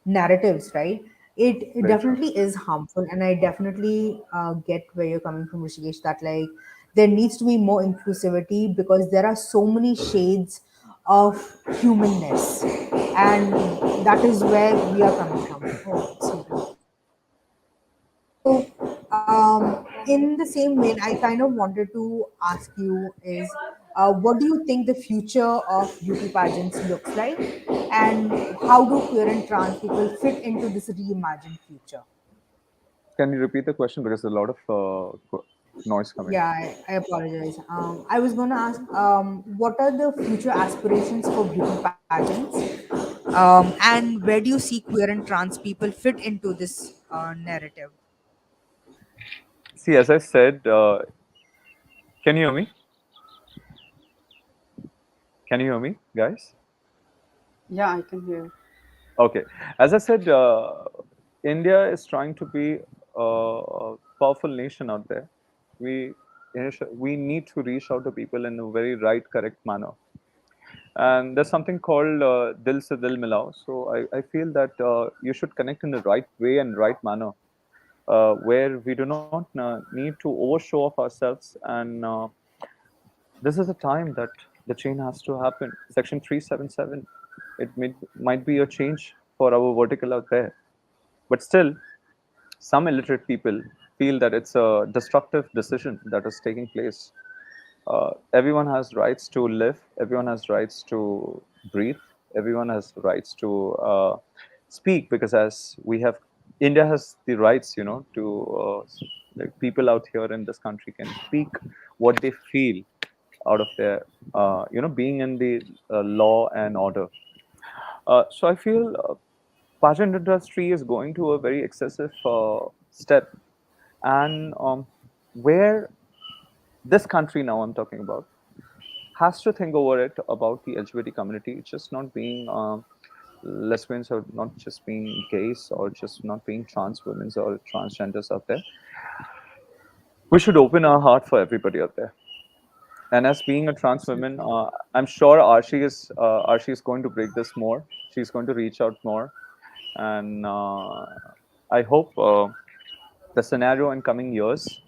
narratives, right? It Very true. definitely is harmful, and I definitely get where you're coming from, Rishikesh. That like there needs to be more inclusivity because there are so many shades of humanness, and that is where we are coming from. Oh, excuse me. So, in the same vein, I kind of wanted to ask you is what do you think the future of beauty pageants looks like, and how do queer and trans people fit into this reimagined future? Can you repeat the question, because there's a lot of noise coming? Yeah, I apologize. I was going to ask, what are the future aspirations for beauty pageants, and where do you see queer and trans people fit into this narrative? See, as I said, can you hear me? Can you hear me, guys? Yeah, I can hear. Okay. As I said, India is trying to be a powerful nation out there. We we need to reach out to people in a very right, correct manner. And there's something called Dil Se Dil Milao. So I feel that you should connect in the right way and right manner, where we do not need to overshow of ourselves. And this is a time that the change has to happen. Section 377, might be a change for our vertical out there. But still, some illiterate people feel that it's a destructive decision that is taking place. Everyone has rights to live. Everyone has rights to breathe. Everyone has rights to speak, because as we have, India has the rights, to like people out here in this country can speak what they feel out of their, being in the law and order. So I feel pageant industry is going to a very excessive step, and where this country now I'm talking about has to think over it about the LGBT community, just not being lesbians, or not just being gays, or just not being trans women or transgenders out there. we should open our heart for everybody out there. And as being a trans woman, I'm sure Arshi is going to break this more. She's going to reach out more, and I hope the scenario in coming years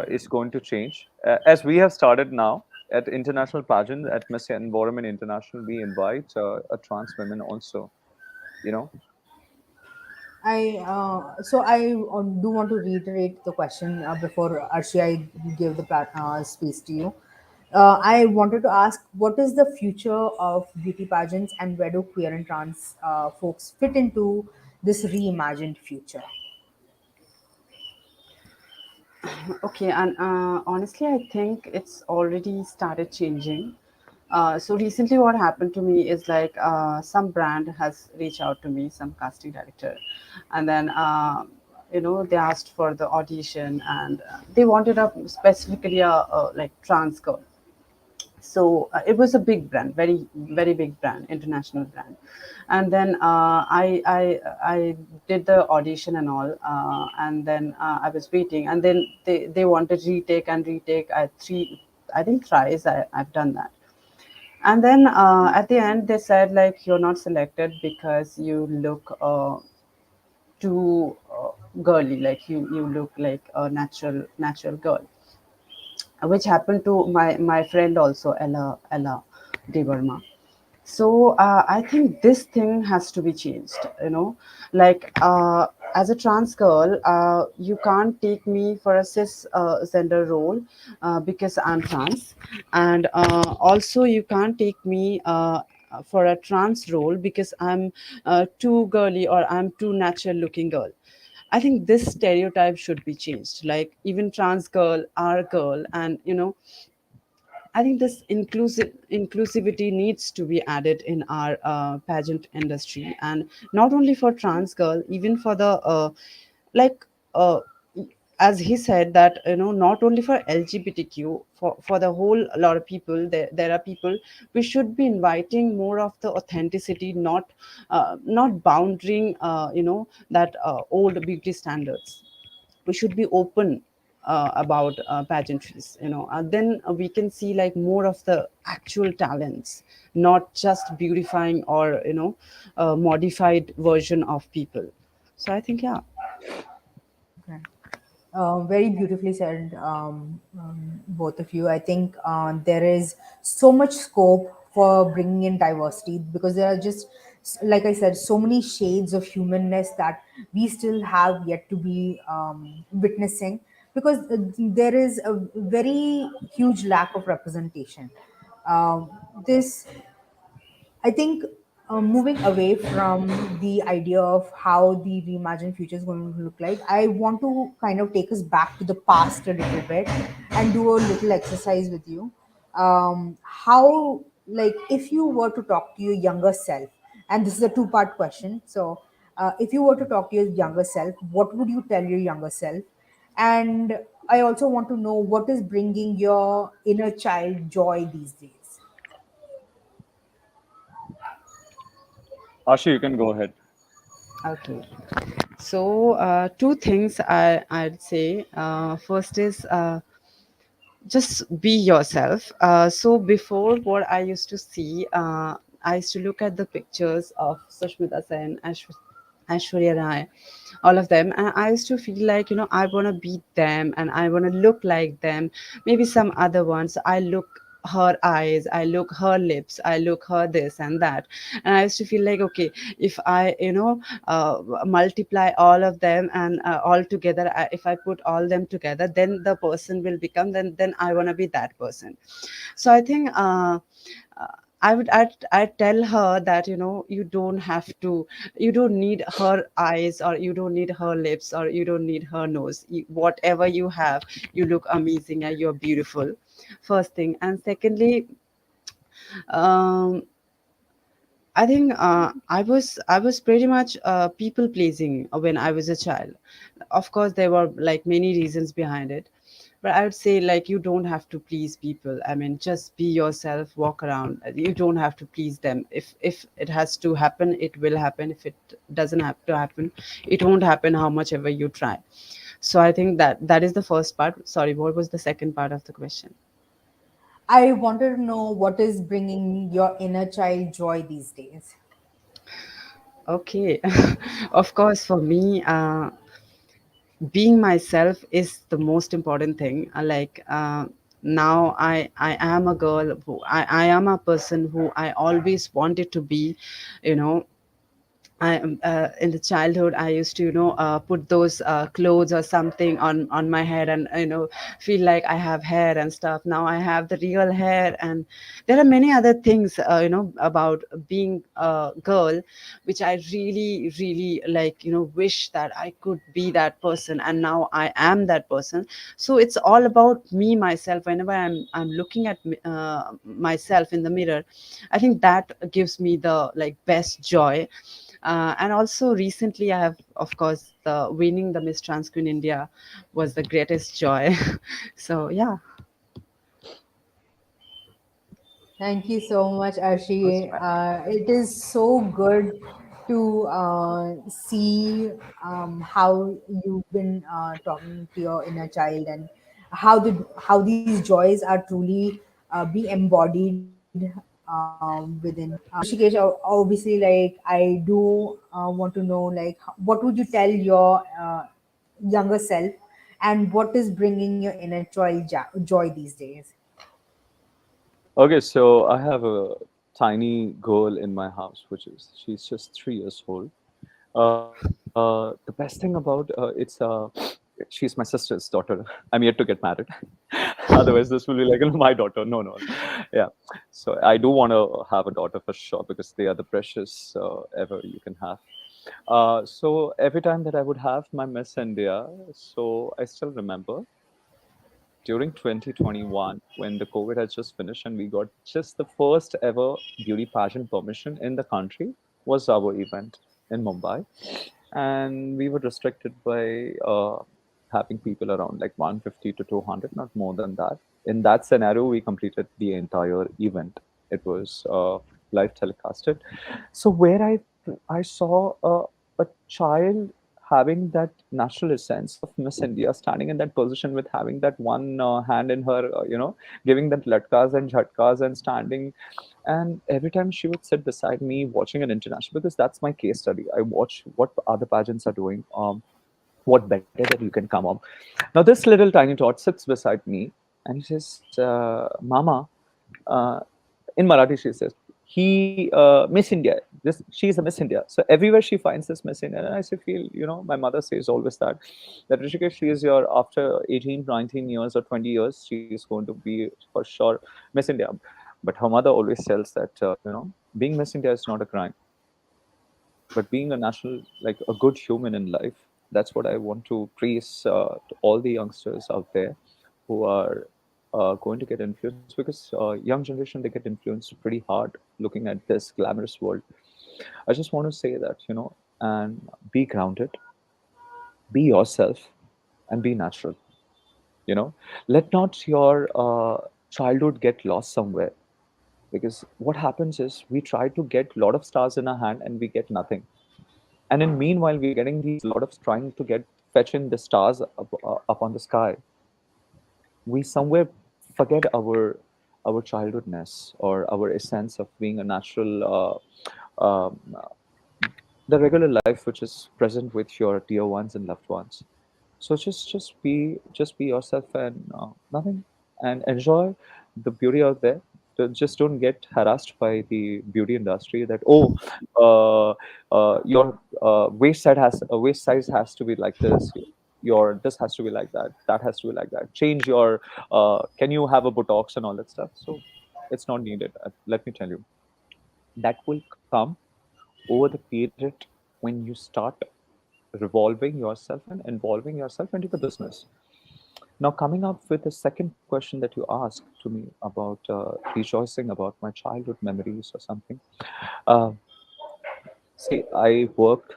is going to change. As we have started now at international pageant at Miss Environment International, we invite a trans women also. You know, I do want to reiterate the question before Arshi, I give the space to you. I wanted to ask, what is the future of beauty pageants, and where do queer and trans folks fit into this reimagined future? Okay, and honestly, I think it's already started changing. So recently, what happened to me is like some brand has reached out to me, some casting director, and then they asked for the audition, and they wanted a specifically a like trans girl. So it was a big brand, very very big brand, international brand. And then I did the audition and all, and then I was waiting, and then they wanted retake and retake. I think thrice I've done that. And then at the end they said like, you're not selected because you look too girly, like you look like a natural girl, which happened to my friend also, Ella Devarma. So I think this thing has to be changed, like as a trans girl, you can't take me for a cis gender role because I'm trans. And also you can't take me for a trans role because I'm too girly or I'm too natural looking girl. I think this stereotype should be changed, like even trans girl are girl. And I think this inclusivity needs to be added in our pageant industry, and not only for trans girl, even for the like uh, as he said that, not only for LGBTQ, for the whole lot of people, there are people. We should be inviting more of the authenticity, not bounding that old beauty standards. We should be open about pageantries, then we can see like more of the actual talents, not just beautifying or a modified version of people. So I think, yeah. Okay. Very beautifully said, both of you. I think there is so much scope for bringing in diversity, because there are just, like I said, so many shades of humanness that we still have yet to be witnessing, because there is a very huge lack of representation. This I think moving away from the idea of how the reimagined future is going to look like, I want to kind of take us back to the past a little bit and do a little exercise with you. Like, if you were to talk to your younger self, and this is a two-part question. So, if you were to talk to your younger self, what would you tell your younger self? And I also want to know, what is bringing your inner child joy these days? Arshi, you can go ahead. Okay. So two things I'd say. First is just be yourself. So before, what I used to see, I used to look at the pictures of Sushmita Sen, Aishwarya Rai, all of them, and I used to feel like, I want to beat them and I want to look like them. Maybe some other ones. I look her eyes, I look her lips, I look her this and that, and I used to feel like, okay, if I multiply all of them and all together, if I put all them together, then the person will become, then I want to be that person. So I think uh, I'd tell her that, you don't have to, you don't need her eyes, or you don't need her lips, or you don't need her nose. Whatever you have, you look amazing and you're beautiful. First thing. And secondly, um, I think I was pretty much people pleasing when I was a child. Of course, there were like many reasons behind it, but I would say like, you don't have to please people. I mean, just be yourself, walk around. You don't have to please them. If it has to happen, it will happen. If it doesn't have to happen, it won't happen. How much ever you try. So I think that is the first part. Sorry, what was the second part of the question? I wanted to know what is bringing your inner child joy these days. Okay. Of course, for me, being myself is the most important thing. Now I am a girl who I am a person who I always wanted to be, you know. In the childhood, I used to, put those clothes or something on my head, and feel like I have hair and stuff. Now I have the real hair, and there are many other things, about being a girl, which I really, really like. Wish that I could be that person, and now I am that person. So it's all about me myself. Whenever I'm looking at myself in the mirror, I think that gives me the like best joy. And also recently I have, of course, the winning the Miss Trans Queen India was the greatest joy. So yeah. Thank you so much, Most Arshi. welcome. It is so good to see how you've been talking to your inner child, and how these joys are truly being embodied within Rushikesh. Obviously, like I do want to know, like, what would you tell your younger self, and what is bringing your inner child joy these days? Okay, so I have a tiny girl in my house, which is she's just 3 years old. The best thing about she's my sister's daughter. I'm yet to get married. Otherwise, this will be like my daughter. No, no, no. Yeah. So I do want to have a daughter for sure because they are the precious ever you can have. So every time that I would have my Miss India, so I still remember during 2021 when the COVID had just finished and we got just the first ever beauty pageant permission in the country was our event in Mumbai, and we were restricted by having people around like 150 to 200, not more than that. In that scenario, we completed the entire event. It was live telecasted. So where I saw a child having that natural essence of Miss India, standing in that position with having that one hand in her, giving that latkas and jhatkas and standing. And every time she would sit beside me watching an international, because that's my case study. I watch what other pageants are doing. What better that you can come up. Now this little tiny tot sits beside me and he says, "Mama," uh, in Marathi she says, "He Miss India. This she is a Miss India." So everywhere she finds this Miss India, and I say, feel, my mother says always that Rishikesh, she is your after 18, 19 years or 20 years, she is going to be for sure Miss India. But her mother always tells that being Miss India is not a crime, but being a national, like a good human in life, that's what I want to praise to all the youngsters out there who are going to get influenced, because young generation, they get influenced pretty hard looking at this glamorous world. I just want to say that, and be grounded, be yourself, and be natural. you know let not your childhood get lost somewhere, because what happens is we try to get a lot of stars in our hand and we get nothing. And in meanwhile we're getting these lot of trying to get fetching the stars up on the sky, we somewhere forget our childhoodness or our essence of being a natural the regular life which is present with your dear ones and loved ones. So just be yourself and nothing, and enjoy the beauty out there. Just don't get harassed by the beauty industry that, oh, your waist size has to be like this, your this has to be like that, that has to be like that, change your can you have a botox and all that stuff. So it's not needed. Let me tell you, that will come over the period when you start revolving yourself and involving yourself into the business. Now, coming up with the second question that you asked to me about rejoicing about my childhood memories or something. Uh, See, I work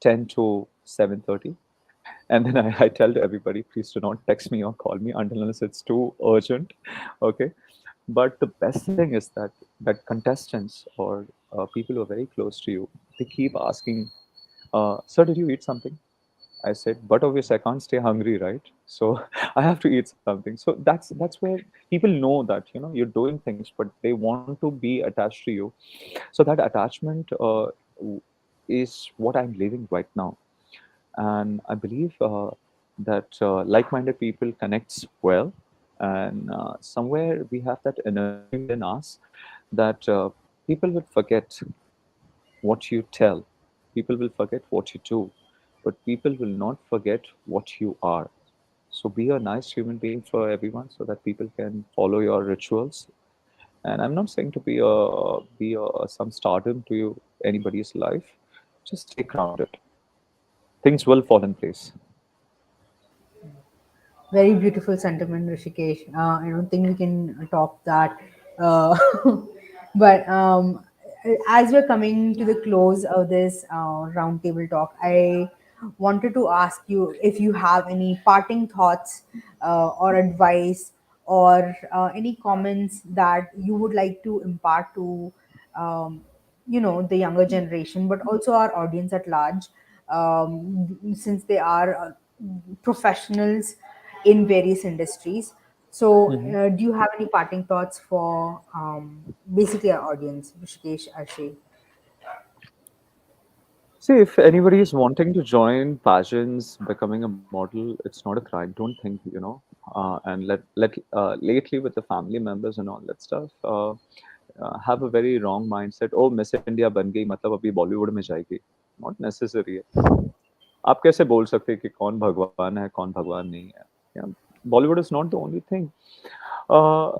10 to 7:30, and then I tell to everybody, please do not text me or call me until unless it's too urgent. Okay. But the best thing is that contestants or people who are very close to you, they keep asking, "Sir, did you eat something?" I said, but obviously I can't stay hungry, right? So I have to eat something. So that's where people know that you're doing things, but they want to be attached to you. So that attachment w- is what I'm living right now, and I believe that like-minded people connects well, and somewhere we have that energy within us that people will forget what you tell. People will forget what you do, but people will not forget what you are. So be a nice human being for everyone so that people can follow your rituals. And I'm not saying to be some stardom to you anybody's life. Just stay grounded. Things will fall in place. Very beautiful sentiment, Rishikesh. I don't think we can top that. Uh, but as we're coming to the close of this roundtable talk, I wanted to ask you if you have any parting thoughts or advice or any comments that you would like to impart to the younger generation, but also our audience at large, since they are professionals in various industries. So, Mhm. do you have any parting thoughts for basically our audience, Rishikesh, Arshi? See, if anybody is wanting to join pageants, becoming a model, it's not a crime. Don't think, and lately with the family members and all that stuff, have a very wrong mindset. Oh, Miss India बन गई मतलब अभी बॉलीवुड में जाएगी. Not necessary है. आप कैसे बोल सकते हैं कि कौन भगवान है, कौन भगवान नहीं है? Yeah, Bollywood is not the only thing. Uh,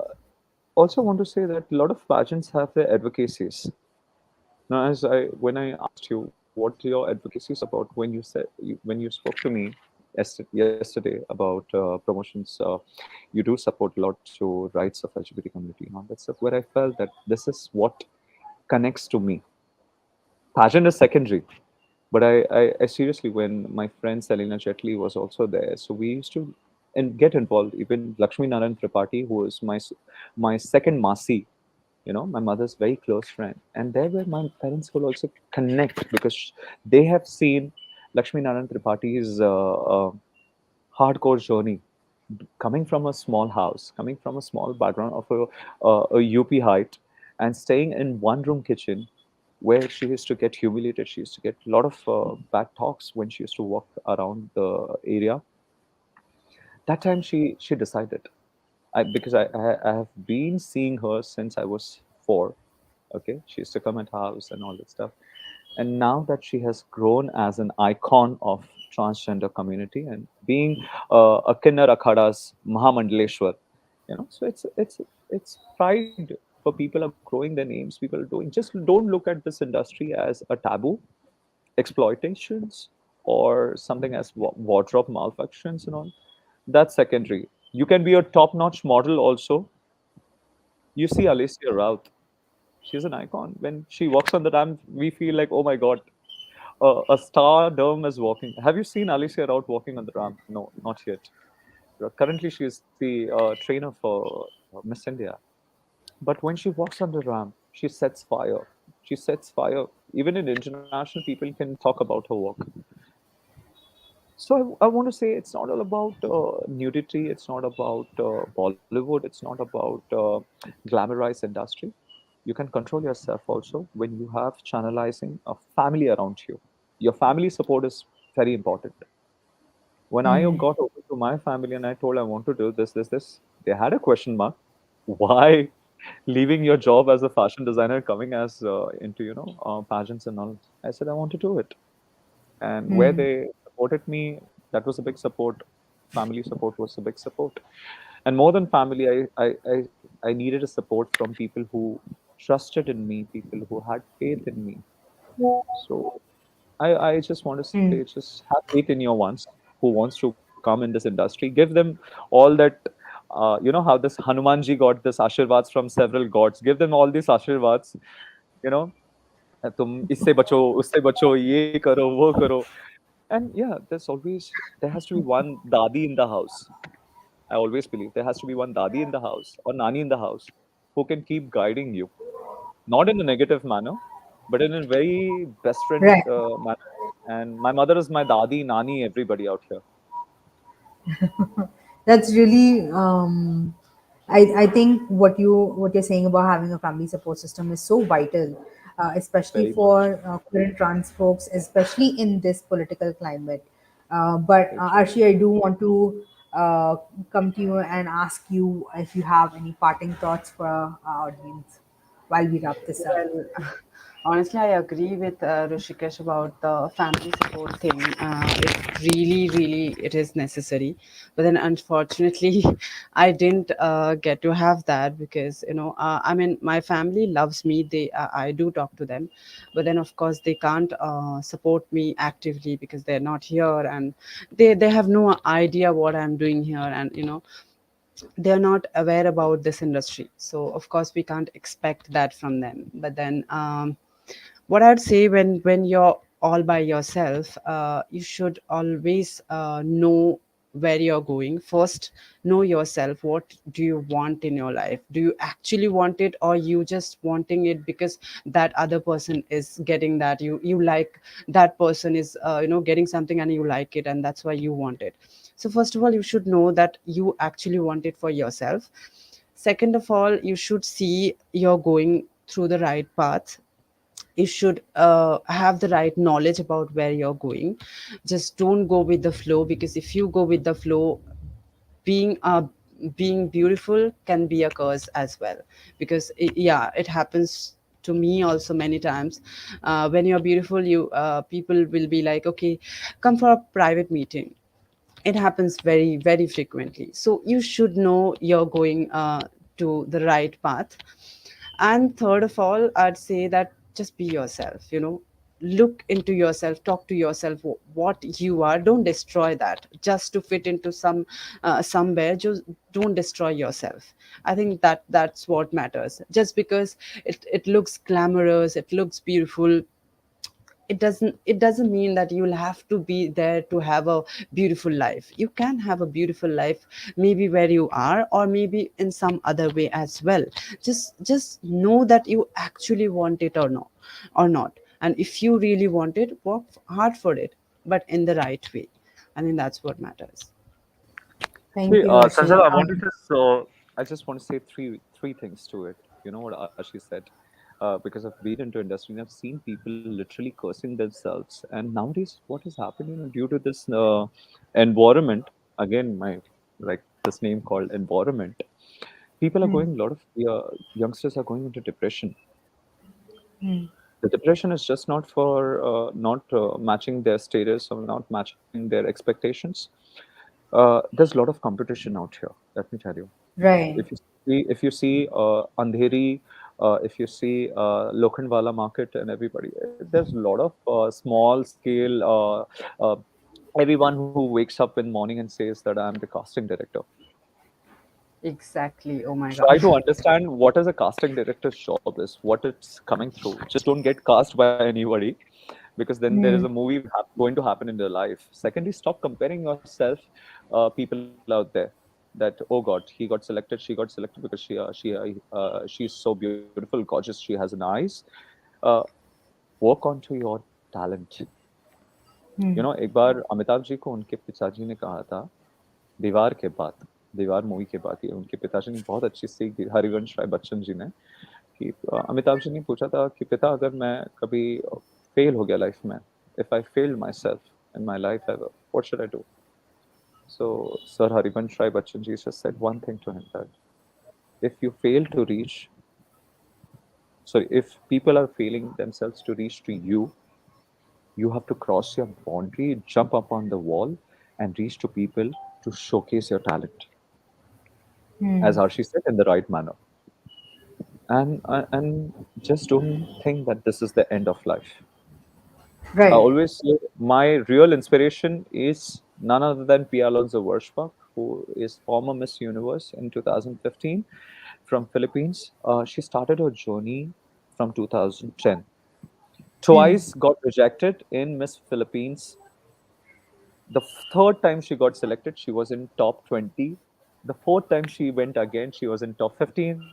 Also want to say that a lot of pageants have their advocacies. Now, when I asked you what your advocacy is about when you spoke to me yesterday about promotions, you do support a lot to rights of LGBT community. That's stuff where I felt that this is what connects to me. Pageant is secondary, but I seriously, when my friend Selena Jetli was also there, so we used to and get involved. Even Lakshmi Narayan Tripathi, who is my second Masi, my mother's very close friend, and there where my parents will also connect because they have seen Lakshmi Narayan Tripathi's hardcore journey, coming from a small house, coming from a small background of a UP height, and staying in one room kitchen where she used to get humiliated. She used to get a lot of bad talks when she used to walk around the area. That time she decided, I have been seeing her since I was 4. Okay, she used to come at house and all that stuff, and now that she has grown as an icon of transgender community and being a Kinnar Akhada's Mahamandaleshwar, so it's pride for people are growing their names. People are doing. Just don't look at this industry as a taboo, exploitations, or something as wardrobe malfunctions and all. That's secondary. You can be a top-notch model also. You see Alicia Raut. She's an icon. When she walks on the ramp, we feel like, oh my god, a stardom is walking. Have you seen Alicia Raut walking on the ramp? No, not yet. Currently, she is the trainer for Miss India. But when she walks on the ramp, she sets fire. She sets fire. Even in international, people can talk about her walk. So I want to say it's not all about nudity. It's not about Bollywood. It's not about glamorized industry. You can control yourself also when you have channelizing a family around you. Your family support is very important. When I got over to my family and I told I want to do this, they had a question mark. Why leaving your job as a fashion designer, coming as into pageants and all? I said I want to do it, and where they supported me, that was a big support. Family support was a big support, and more than family, I needed a support from people who trusted in me, people who had faith in me. So I just want to say, just have faith in your ones who wants to come in this industry. Give them all that. How this Hanumanji got this ashirwads from several gods. Give them all these ashirwads. You know, तुम इससे बचो, उससे बचो, ये करो, वो करो. And yeah, there has to be one dadi in the house. I always believe there has to be one dadi in the house or nani in the house who can keep guiding you, not in a negative manner, but in a very best friend Right. manner. And my mother is my dadi, nani, everybody out here. That's really I think what you're saying about having a family support system is so vital, especially Very much. for current trans folks, especially in this political climate. But Very true. Arshi, I do want to come to you and ask you if you have any parting thoughts for our audience while we wrap this up. Well, honestly, I agree with Rushikesh about the family support thing. It really, really, it is necessary. But then, unfortunately, I didn't get to have that because I mean, my family loves me. I do talk to them, but then, of course, they can't support me actively because they're not here, and they have no idea what I'm doing here, and they're not aware about this industry, so of course we can't expect that from them. But then what I'd say, when you're all by yourself, you should always know where you're going. First, know yourself. What do you want in your life? Do you actually want it, or you just wanting it because that other person is getting that? You like that person is getting something and you like it, and that's why you want it. So first of all, you should know that you actually want it for yourself. Second of all, you should see you're going through the right path. You should have the right knowledge about where you're going. Just don't go with the flow, because if you go with the flow, being being beautiful can be a curse as well. Because yeah, it happens to me also many times. When you're beautiful, you people will be like, okay, come for a private meeting. It happens very, very frequently. So you should know you're going to the right path. And third of all, I'd say that just be yourself. Look into yourself, talk to yourself, what you are. Don't destroy that just to fit into somewhere. Just don't destroy yourself. I think that's what matters. Just because it looks glamorous, it looks beautiful, it doesn't mean that you'll have to be there to have a beautiful life. You can have a beautiful life maybe where you are, or maybe in some other way as well. Just know that you actually want it or not. And if you really want it, work hard for it, but in the right way. I think that's what matters. Thank See, you, Arshi. Sanjay, I wanted to so I just want to say three things to it. You know what Ashi said, because I've been into industry and I've seen people literally cursing themselves. And nowadays, what is happening, due to this environment, again, my like this name called environment, people are Hmm. going. A lot of youngsters are going into depression. Hmm. The depression is just not for not matching their status or not matching their expectations. There's a lot of competition out here. Let me tell you. Right. If you see Andheri, if you see Lokhandwala market and everybody, there's a lot of small scale. Everyone who wakes up in morning and says that I'm the casting director. Exactly. Oh my Try god. to understand what is a casting director's job is, what it's coming through. Just don't get cast by anybody, because then there is a Hmm. movie going to happen in their life. Secondly, stop comparing yourself, people out there, that oh god, he got selected, she got selected because she's so beautiful, gorgeous, she has an eyes. uh, Work onto your talent. Hmm. एक बार अमिताभ जी को उनके पिताजी ने कहा था, दीवार के बाद, दीवार मूवी के बाद, ये उनके पिताजी ने बहुत अच्छी सीख दी, हरिवंश राय बच्चन जी ने, कि अमिताभ जी ने पूछा था कि पिता, अगर मैं कभी फेल हो गया लाइफ में, if I failed my self in my life ever, what should I do? So Sir Harivansh Rai Bachchan ji just said one thing to him, that if you fail to reach, sorry, if people are failing themselves to reach to you, you have to cross your boundary, jump up on the wall, and reach to people to showcase your talent, as Hmm. Arshi said, in the right manner. And just don't think that this is the end of life. I Right. always say my real inspiration is none other than Pia Alonso Worshbach, who is former Miss Universe in 2015 from Philippines. She started her journey from 2010. Hmm. Twice got rejected in Miss Philippines. The third time she got selected, she was in top 20. The fourth time she went again, she was in top 15.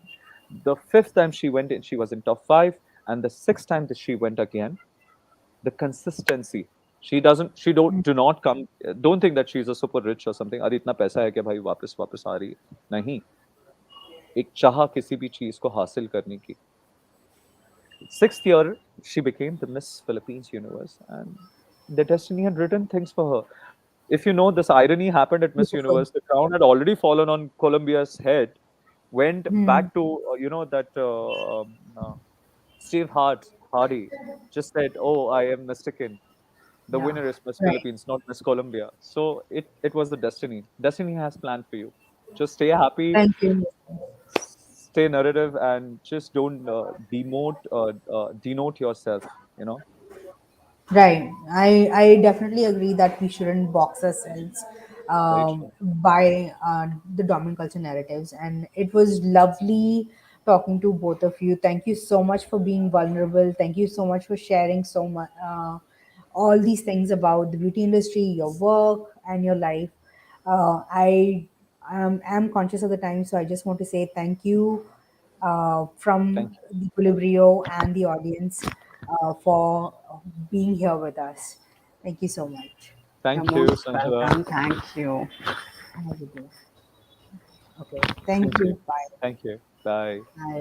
The fifth time she went in, she was in top 5. And the sixth time that she went again, the consistency. She doesn't. She don't. Do not come. Don't think that she's a super rich or something. अरे इतना पैसा है कि भाई वापस वापस आ रही है. नहीं. एक चाह किसी भी चीज को हासिल करने की. Sixth year, she became the Miss Philippines Universe, and the destiny had written things for her. If you know, this irony happened at Miss Beautiful. Universe. The crown had already fallen on Colombia's head. Went Hmm. back to that Steve Hardy just said, "Oh, I am mistaken. The Yeah. winner is Miss Right. Philippines, not Miss Colombia." So it was the destiny. Destiny has planned for you. Just stay happy, Thank you. stay narrative, and just don't denote yourself. You know, Right. I definitely agree that we shouldn't box ourselves very true. by the dominant culture narratives. And it was lovely talking to both of you. Thank you so much for being vulnerable. Thank you so much for sharing so much, all these things about the beauty industry, your work, and your life. I am conscious of the time, so I just want to say thank you Thank from you. the Equilibrio and the audience for being here with us. Thank you so much. You're Thank you, most Sanjana. welcome. Thank you. Have a good day. Okay. Thank Thank you. you. Bye. Thank you. Bye. Bye.